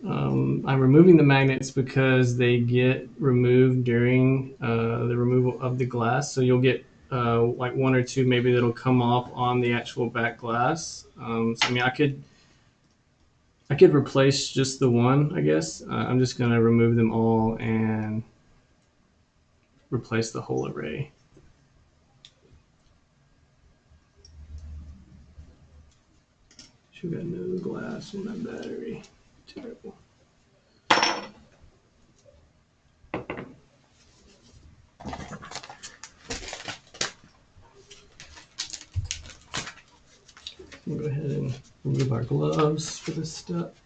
I'm removing the magnets because they get removed during the removal of the glass. So you'll get like one or two maybe that'll come off on the actual back glass. So I mean, I could replace just the one, I guess. I'm just gonna remove them all and replace the whole array. Should have got no glass in my battery. Terrible. We'll go ahead and remove our gloves for this step.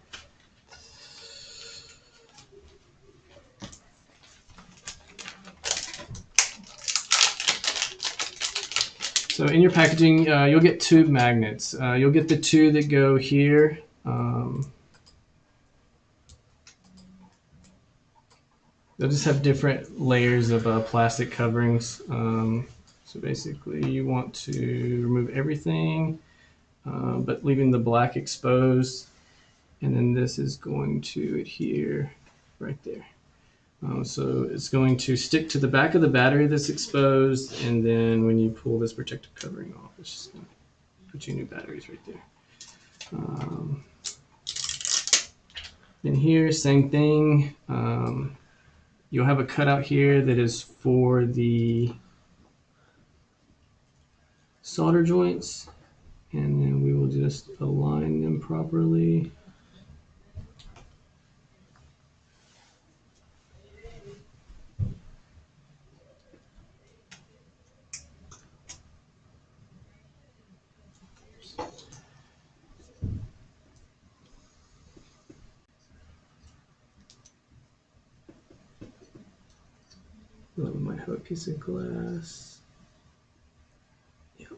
So in your packaging, you'll get tube magnets. You'll get the two that go here. They'll just have different layers of plastic coverings. So basically, you want to remove everything, but leaving the black exposed. And then this is going to adhere right there. So it's going to stick to the back of the battery that's exposed, and then when you pull this protective covering off, it's just going to put you new batteries right there. And here, same thing. You'll have a cutout here that is for the solder joints, and then we will just align them properly. We might have a piece of glass. Yep.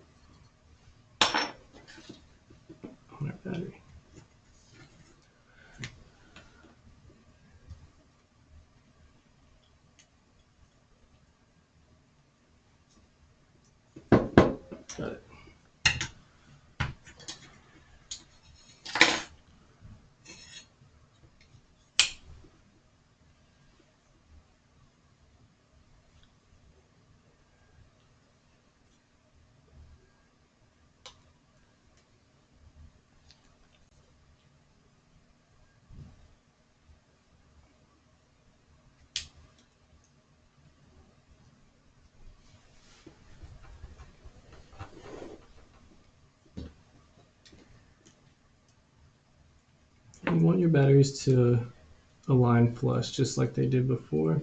On our battery. Got it. You want your batteries to align flush just like they did before.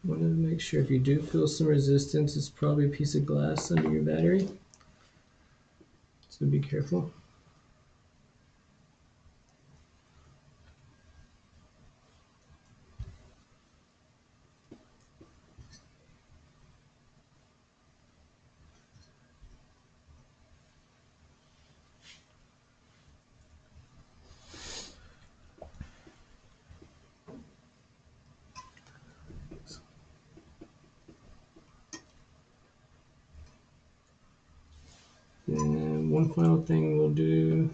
Want to make sure if you do feel some resistance, it's probably a piece of glass under your battery. So be careful. And one final thing we'll do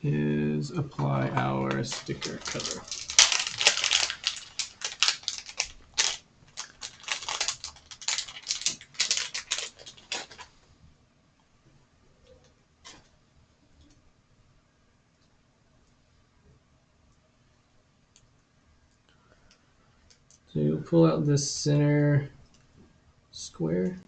is apply our sticker cover. So you'll pull out this center square.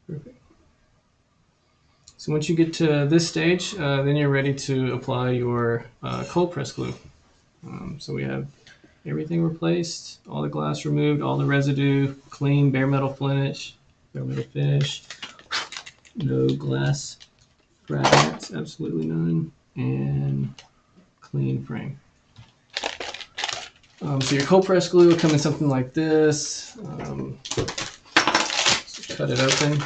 Perfect. So once you get to this stage, then you're ready to apply your cold press glue. So we have everything replaced, all the glass removed, all the residue clean, bare metal finish, no glass fragments, absolutely none, and clean frame. So your cold press glue will come in something like this. So cut it open.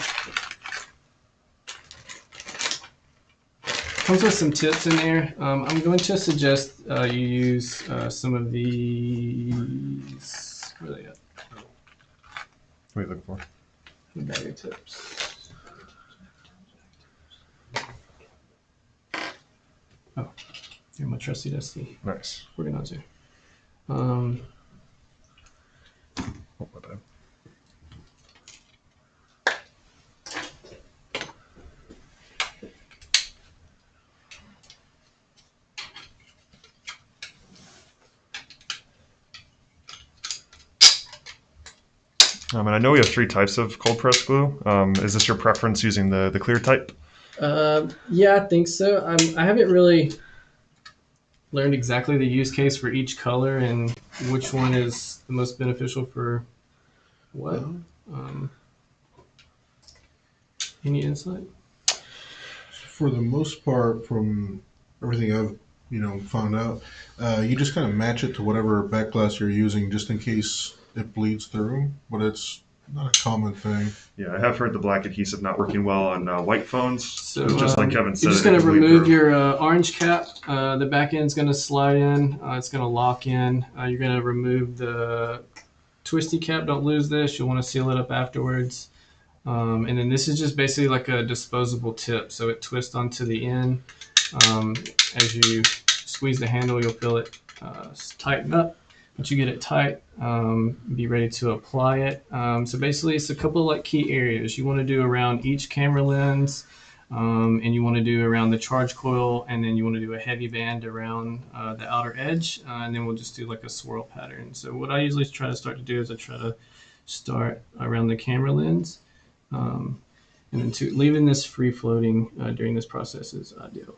Comes with some tips in there. I'm going to suggest you use some of these. Where are they at? What are you looking for? The bagger tips. Oh, here, my trusty dusty Nice. organizer. Oh, my bad. And I know we have 3 types of cold press glue. Is this your preference using the clear type? Yeah, I think so. I haven't really learned exactly the use case for each color and which one is the most beneficial for what. Um, any insight? For the most part, from everything I've found out, you just kind of match it to whatever back glass you're using, just in case it bleeds through. But it's not a common thing. Yeah, I have heard the black adhesive not working well on white phones. So just like Kevin said, you're just it going to can bleed remove through. your orange cap. The back end's going to slide in. It's going to lock in. You're going to remove the twisty cap. Don't lose this. You'll want to seal it up afterwards. And then this is just basically like a disposable tip. So it twists onto the end. As you squeeze the handle, you'll feel it tighten up. Once you get it tight, be ready to apply it. So basically, it's a couple of like key areas you want to do around each camera lens, and you want to do around the charge coil, and then you want to do a heavy band around the outer edge, and then we'll just do like a swirl pattern. So what I usually try to start to do is I try to start around the camera lens, and then leaving this free floating during this process is ideal.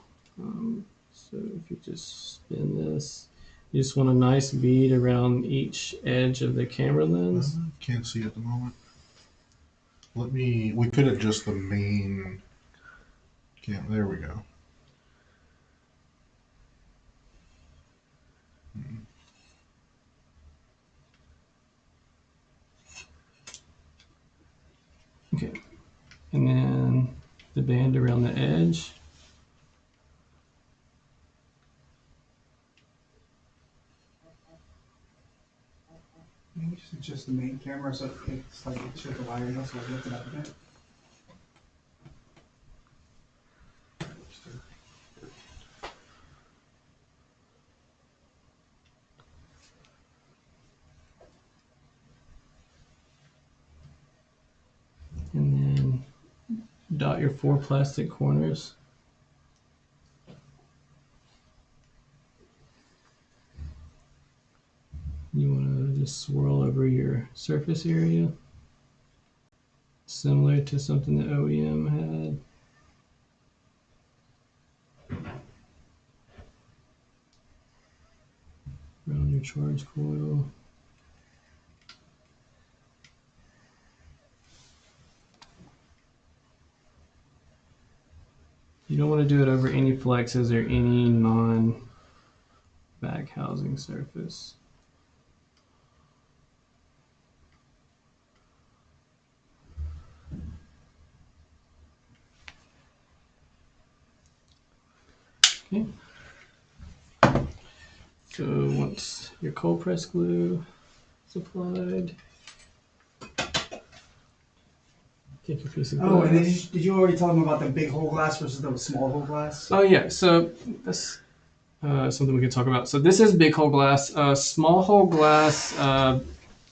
So if you just spin this, you just want a nice bead around each edge of the camera lens. Can't see at the moment. We could adjust the main cam. There we go. Okay, and then the band around the edge. Maybe just adjust the main camera so it's like it shows the wiring up, so I lift it up again. And then dot your 4 plastic corners. You want to just swirl over your surface area, similar to something that OEM had. Around your charge coil. You don't want to do it over any flexes or any non-bag housing surface. Okay. So once your cold press glue is applied, take your piece of glass. Oh, and then did you already tell them about the big hole glass versus the small hole glass? Oh yeah, so that's something we can talk about. So this is big hole glass. Small hole glass, I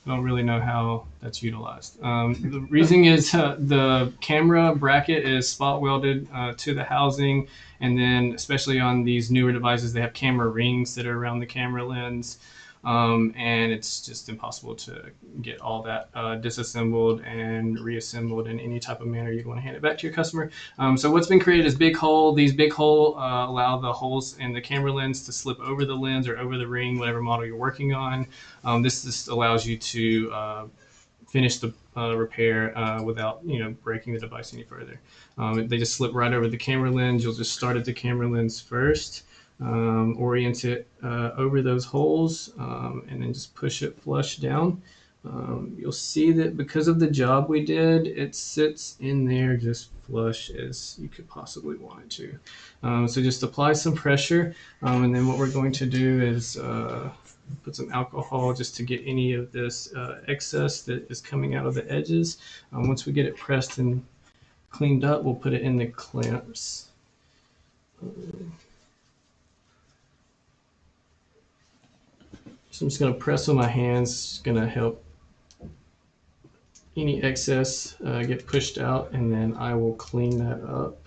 don't really know how that's utilized. The reason is the camera bracket is spot welded to the housing, and then especially on these newer devices, they have camera rings that are around the camera lens. And it's just impossible to get all that disassembled and reassembled in any type of manner you'd want to hand it back to your customer. So what's been created is big hole. These big hole allow the holes in the camera lens to slip over the lens or over the ring, whatever model you're working on. This just allows you to finish the repair without breaking the device any further. They just slip right over the camera lens. You'll just start at the camera lens first. Orient it over those holes, and then just push it flush down. You'll see that because of the job we did, it sits in there just flush as you could possibly want it to. So just apply some pressure, and then what we're going to do is put some alcohol just to get any of this excess that is coming out of the edges. Once we get it pressed and cleaned up, we'll put it in the clamps. So I'm just going to press on my hands. It's going to help any excess get pushed out, and then I will clean that up.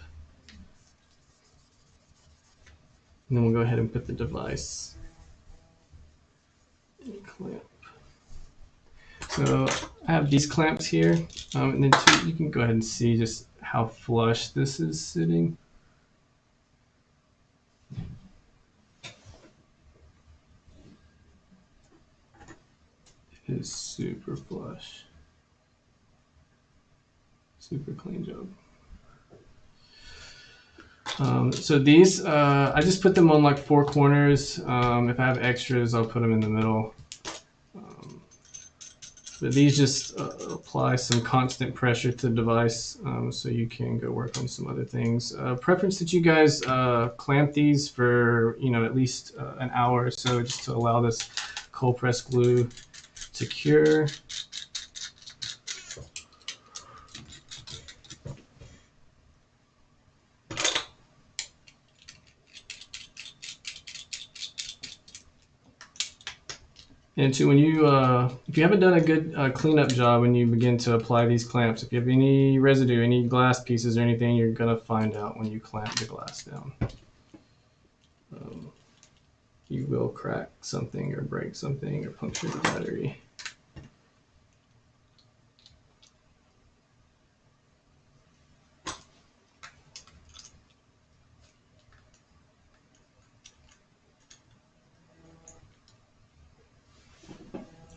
And then we'll go ahead and put the device in the clamp. So I have these clamps here, and then two, you can go ahead and see just how flush this is sitting. It is super flush. Super clean job. So these, I just put them on like 4 corners. If I have extras, I'll put them in the middle. But these just apply some constant pressure to the device, so you can go work on some other things. Preference that you guys clamp these for at least an hour or so, just to allow this cold press glue to cure. And when you, if you haven't done a good cleanup job when you begin to apply these clamps, if you have any residue, any glass pieces or anything, you're gonna find out when you clamp the glass down. You will crack something or break something or puncture the battery.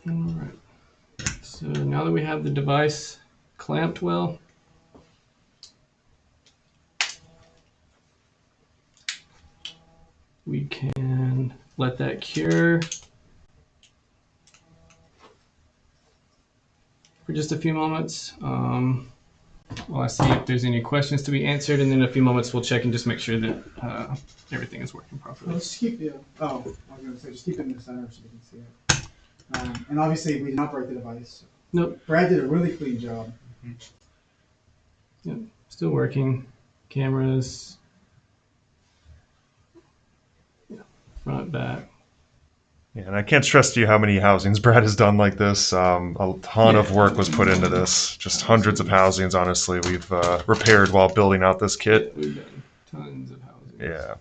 All right. So now that we have the device clamped well, we can let that cure for just a few moments. While I see if there's any questions to be answered, and then in a few moments we'll check and just make sure that everything is working properly. Let's keep I was going to say, just keep it in the center so you can see it. And obviously we didn't operate the device. Nope. Brad did a really clean job. Yep, still working. Cameras. Front, back. Yeah, and I can't stress to you how many housings Brad has done like this. A ton of work was put into this. Just hundreds of housings, honestly, we've repaired while building out this kit. We've done tons of housing. Yeah.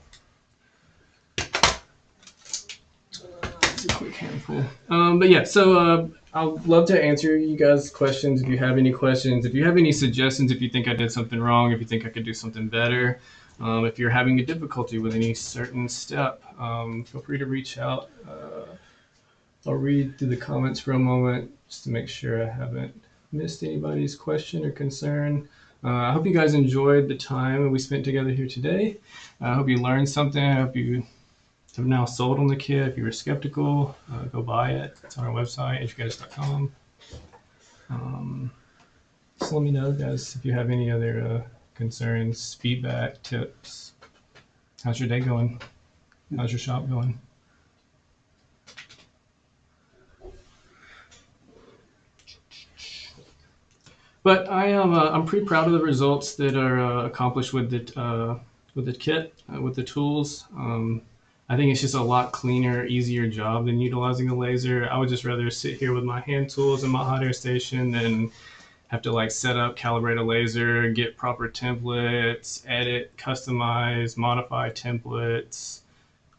It's a quick handful. But yeah, so I'd love to answer you guys' questions if you have any questions. If you have any suggestions, if you think I did something wrong, if you think I could do something better, if you're having a difficulty with any certain step, feel free to reach out. I'll read through the comments for a moment just to make sure I haven't missed anybody's question or concern. I hope you guys enjoyed the time we spent together here today. I hope you learned something. I hope you have now sold on the kit. If you were skeptical, go buy it. It's on our website, educators.com. Just let me know, guys, if you have any other concerns, feedback, tips. How's your day going? How's your shop going? But I'm pretty proud of the results that are accomplished with the kit, with the tools. I think it's just a lot cleaner, easier job than utilizing a laser. I would just rather sit here with my hand tools and my hot air station than have to like set up, calibrate a laser, get proper templates, edit, customize, modify templates.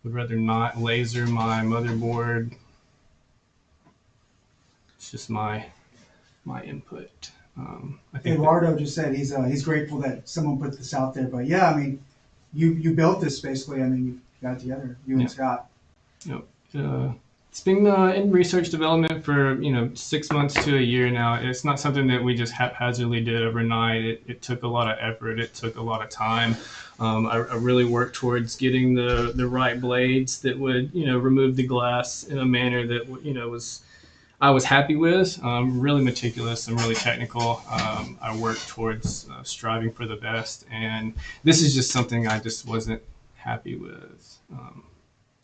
Would rather not laser my motherboard. It's just my input. I think Eduardo just said he's grateful that someone put this out there. But yeah, I mean, you built this basically. I mean, you got it together, you and Scott. It's been in research development for 6 months to a year now. It's not something that we just haphazardly did overnight. It took a lot of effort. It took a lot of time. I really worked towards getting the right blades that would remove the glass in a manner that I was happy with. Really meticulous and really technical. I worked towards striving for the best, and this is just something I just wasn't happy with.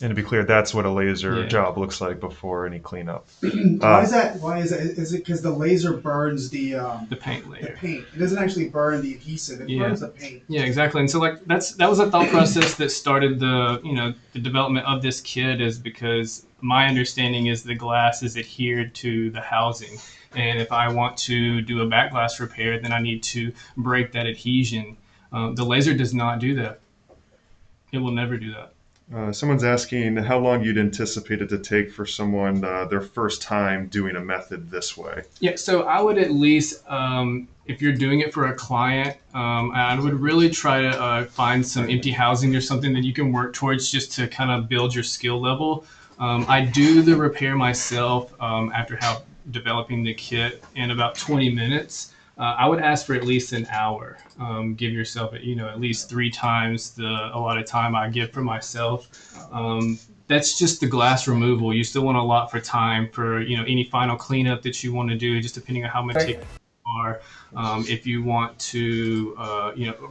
And to be clear, that's what a laser job looks like before any cleanup. Why is that? Is it because the laser burns the paint layer? The paint. It doesn't actually burn the adhesive. It burns the paint. Yeah, exactly. And so that was a thought process that started the development of this kit, is because my understanding is the glass is adhered to the housing. And if I want to do a back glass repair, then I need to break that adhesion. The laser does not do that. It will never do that. Someone's asking how long you'd anticipate it to take for someone their first time doing a method this way. Yeah, so I would at least, if you're doing it for a client, I would really try to find some empty housing or something that you can work towards just to kind of build your skill level. I do the repair myself after developing the kit in about 20 minutes. I would ask for at least an hour. Give yourself, at least 3 times the allotted time I give for myself. That's just the glass removal. You still want a lot for time for any final cleanup that you want to do, just depending on how meticulous you are. If you want to,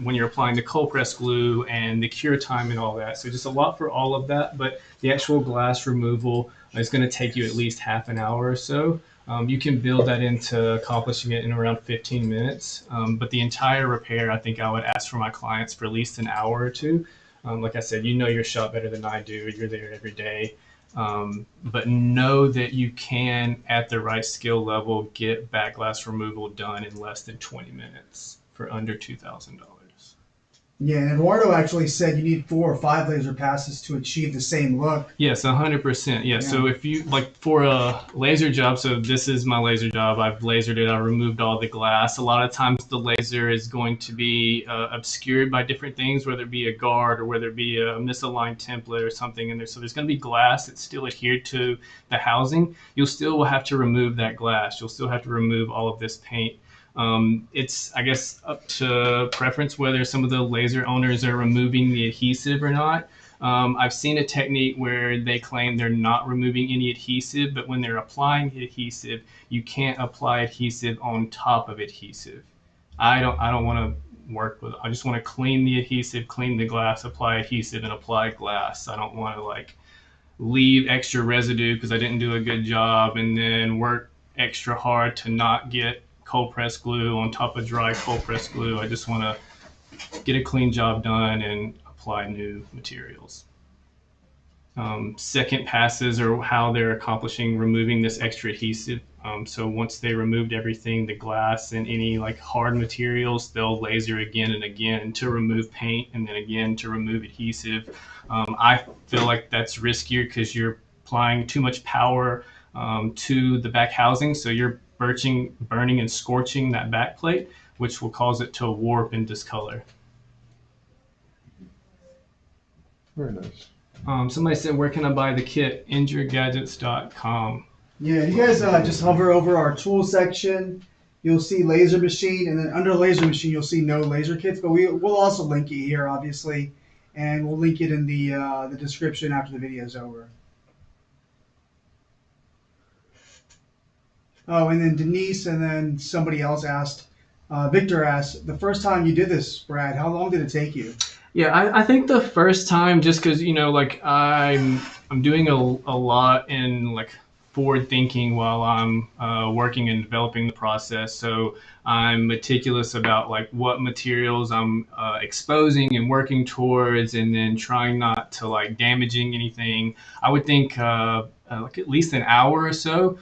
when you're applying the cold press glue and the cure time and all that. So just a lot for all of that. But the actual glass removal is going to take you at least half an hour or so. You can build that into accomplishing it in around 15 minutes. But the entire repair, I think I would ask for my clients for at least an hour or two. Like I said, you know your shop better than I do. You're there every day. But know that you can, at the right skill level, get back glass removal done in less than 20 minutes for under $2,000. Yeah, and Eduardo actually said you need 4 or 5 laser passes to achieve the same look. Yes, 100%. Yeah. So if you for a laser job, so this is my laser job. I've lasered it. I removed all the glass. A lot of times the laser is going to be obscured by different things, whether it be a guard or whether it be a misaligned template or something in there. So there's going to be glass that's still adhered to the housing. You'll still have to remove that glass. You'll still have to remove all of this paint. It's, I guess, up to preference whether some of the laser owners are removing the adhesive or not. I've seen a technique where they claim they're not removing any adhesive, but when they're applying the adhesive, you can't apply adhesive on top of adhesive. I don't want to work with it. I just want to clean the adhesive, clean the glass, apply adhesive, and apply glass. I don't want to leave extra residue because I didn't do a good job and then work extra hard to not get cold press glue on top of dry cold press glue. I just want to get a clean job done and apply new materials. Second passes are how they're accomplishing removing this extra adhesive. So once they removed everything, the glass and any hard materials, they'll laser again and again to remove paint and then again to remove adhesive. I feel like that's riskier because you're applying too much power to the back housing. So you're burning and scorching that back plate, which will cause it to warp and discolor. Very nice. Somebody said, where can I buy the kit? InjuredGadgets.com. Yeah, you guys just hover over our tool section. You'll see laser machine, and then under laser machine, you'll see no laser kits. But we'll also link it here, obviously, and we'll link it in the description after the video is over. Oh, and then Denise and then somebody else asked, Victor asked, the first time you did this, Brad, how long did it take you? Yeah, I think the first time, just because, I'm doing a lot in forward thinking while I'm working and developing the process. So I'm meticulous about what materials I'm exposing and working towards, and then trying not to damaging anything. I would think at least an hour or so.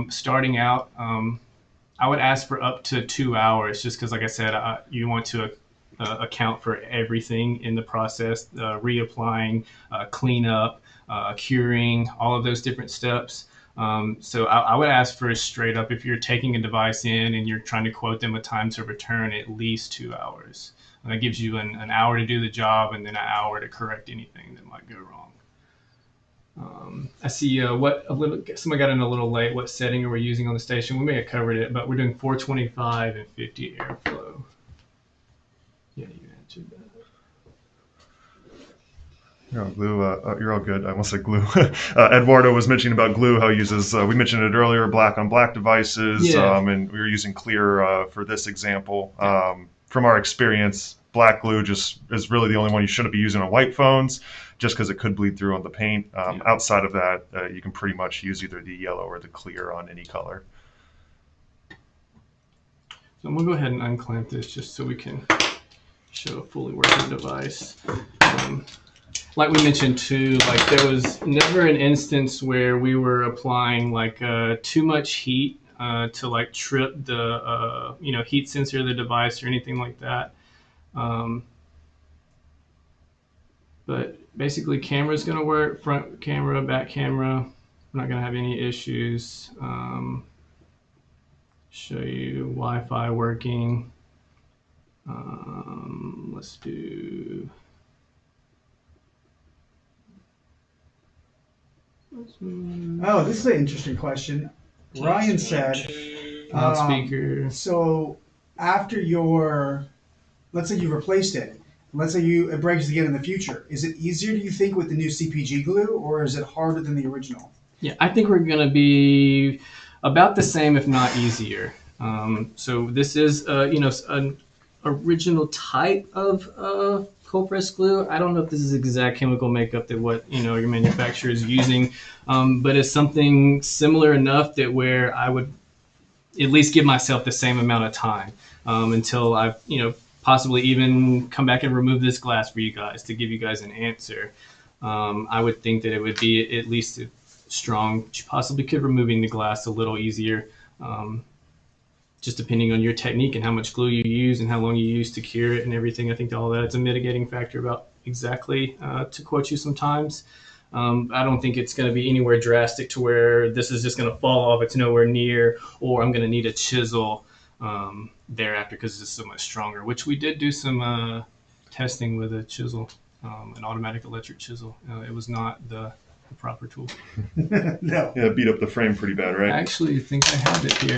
Starting out, I would ask for up to 2 hours, just because, like I said, you want to account for everything in the process, reapplying, cleanup, curing, all of those different steps. So I would ask for straight up, if you're taking a device in and you're trying to quote them a time to return, at least 2 hours. And that gives you an hour to do the job and then an hour to correct anything that might go wrong. I see somebody got in a little late. What setting are we using on the station? We may have covered it, but we're doing 425 and 50 airflow. Yeah, you answered that. You're all glue. You're all good. I almost said glue. Eduardo was mentioning about glue, how he uses, we mentioned it earlier, black on black devices, and we were using clear for this example. From our experience, black glue just is really the only one you shouldn't be using on white phones, just because it could bleed through on the paint. Outside of that, you can pretty much use either the yellow or the clear on any color. So I'm going to go ahead and unclamp this just so we can show a fully working device. Like we mentioned too, there was never an instance where we were applying too much heat to trip the heat sensor of the device or anything like that. But basically camera's going to work, front camera, back camera. We're not going to have any issues. Show you Wi-Fi working. Let's do. Oh, this is an interesting question. Ryan said, Loudspeaker. so after let's say you replaced it, let's say it breaks again in the future, is it easier, do you think, with the new CPG glue, or is it harder than the original? Yeah, I think we're going to be about the same, if not easier. So this is, an original type of cold press glue. I don't know if this is exact chemical makeup that what your manufacturer is using, but it's something similar enough that where I would at least give myself the same amount of time until I've possibly even come back and remove this glass for you guys to give you guys an answer. I would think that it would be at least strong. You possibly could removing the glass a little easier. Just depending on your technique and how much glue you use and how long you use to cure it and everything. I think all that's a mitigating factor about exactly, to quote you sometimes. I don't think it's going to be anywhere drastic to where this is just going to fall off. It's nowhere near, or I'm going to need a chisel thereafter because it's so much stronger, which we did do some testing with a chisel, an automatic electric chisel. It was not the proper tool. No. Yeah, it beat up the frame pretty bad, right? I actually think I have it here.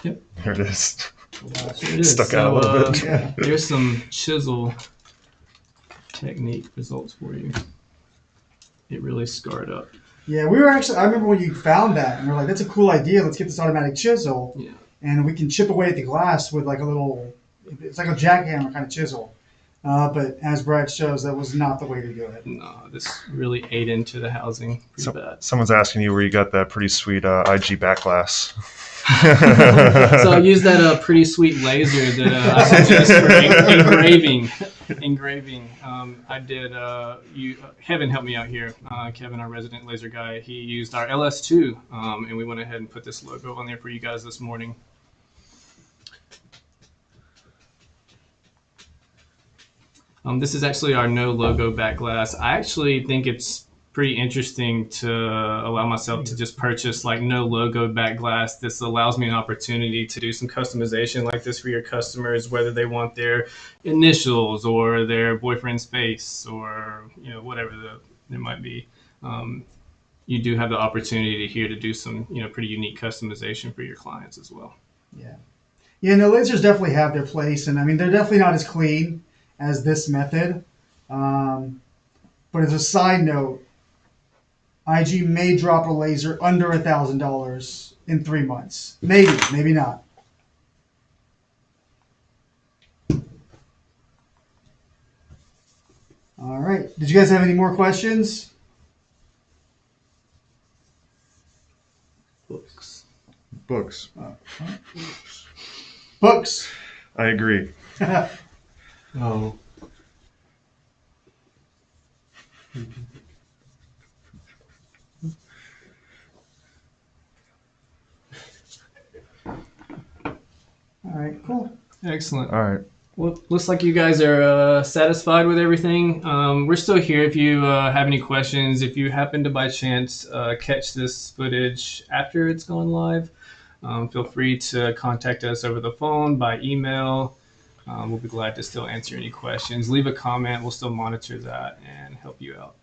Yep. There it is. It is. Stuck out a little bit. Yeah. There's some chisel technique results for you. It really scarred up. Yeah, I remember when you found that, and we're like, that's a cool idea, let's get this automatic chisel, Yeah. and we can chip away at the glass with like it's like a jackhammer kind of chisel. But as Brad shows, that was not the way to do it. No, this really ate into the housing pretty bad. Someone's asking you where you got that pretty sweet IG back glass. So I used that pretty sweet laser that I suggest for engraving. I did. Kevin helped me out here. Kevin, our resident laser guy, he used our LS2, and we went ahead and put this logo on there for you guys this morning. This is actually our no logo back glass. I actually think it's pretty interesting to allow myself to just purchase like no logo back glass. This allows me an opportunity to do some customization like this for your customers, whether they want their initials or their boyfriend's face or whatever there might be. You do have the opportunity here to do some pretty unique customization for your clients as well. Yeah. Yeah, no, lasers definitely have their place, and I mean, they're definitely not as clean as this method. But as a side note, IG may drop a laser under $1,000 in 3 months. Maybe not. All right. Did you guys have any more questions? Books. Books. Books. I agree. Oh. All right, cool. Excellent. All right. Well, looks like you guys are satisfied with everything. We're still here if you have any questions. If you happen to by chance catch this footage after it's gone live, feel free to contact us over the phone, by email. We'll be glad to still answer any questions. Leave a comment. We'll still monitor that and help you out.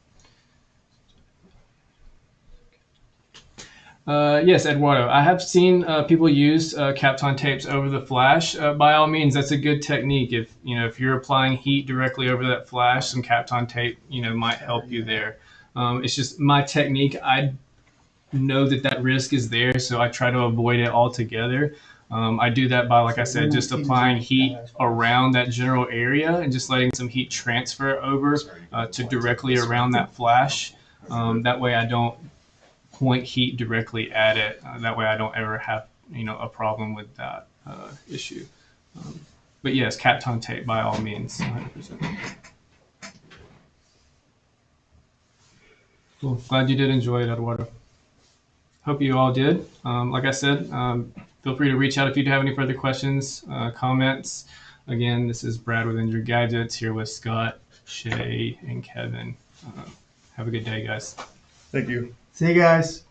Yes, Eduardo, I have seen people use Kapton tapes over the flash. By all means, that's a good technique. If you're applying heat directly over that flash, some Kapton tape might help you there. It's just my technique. I know that risk is there, so I try to avoid it altogether. I do that by, like I said, just applying heat around that general area and just letting some heat transfer over to directly around that flash. That way I don't point heat directly at it. That way I don't ever have a problem with that issue. But yes, Kapton tape by all means, 100%. Cool. Glad you did enjoy it, Eduardo. Hope you all did. Like I said, feel free to reach out if you have any further questions, comments. Again, this is Brad with Injured Gadgets here with Scott, Shay, and Kevin. Have a good day, guys. Thank you. See you guys.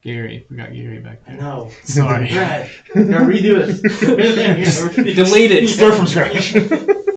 Gary, we got Gary back there. No. Sorry. Brad, gotta redo it. Delete it. Start from scratch.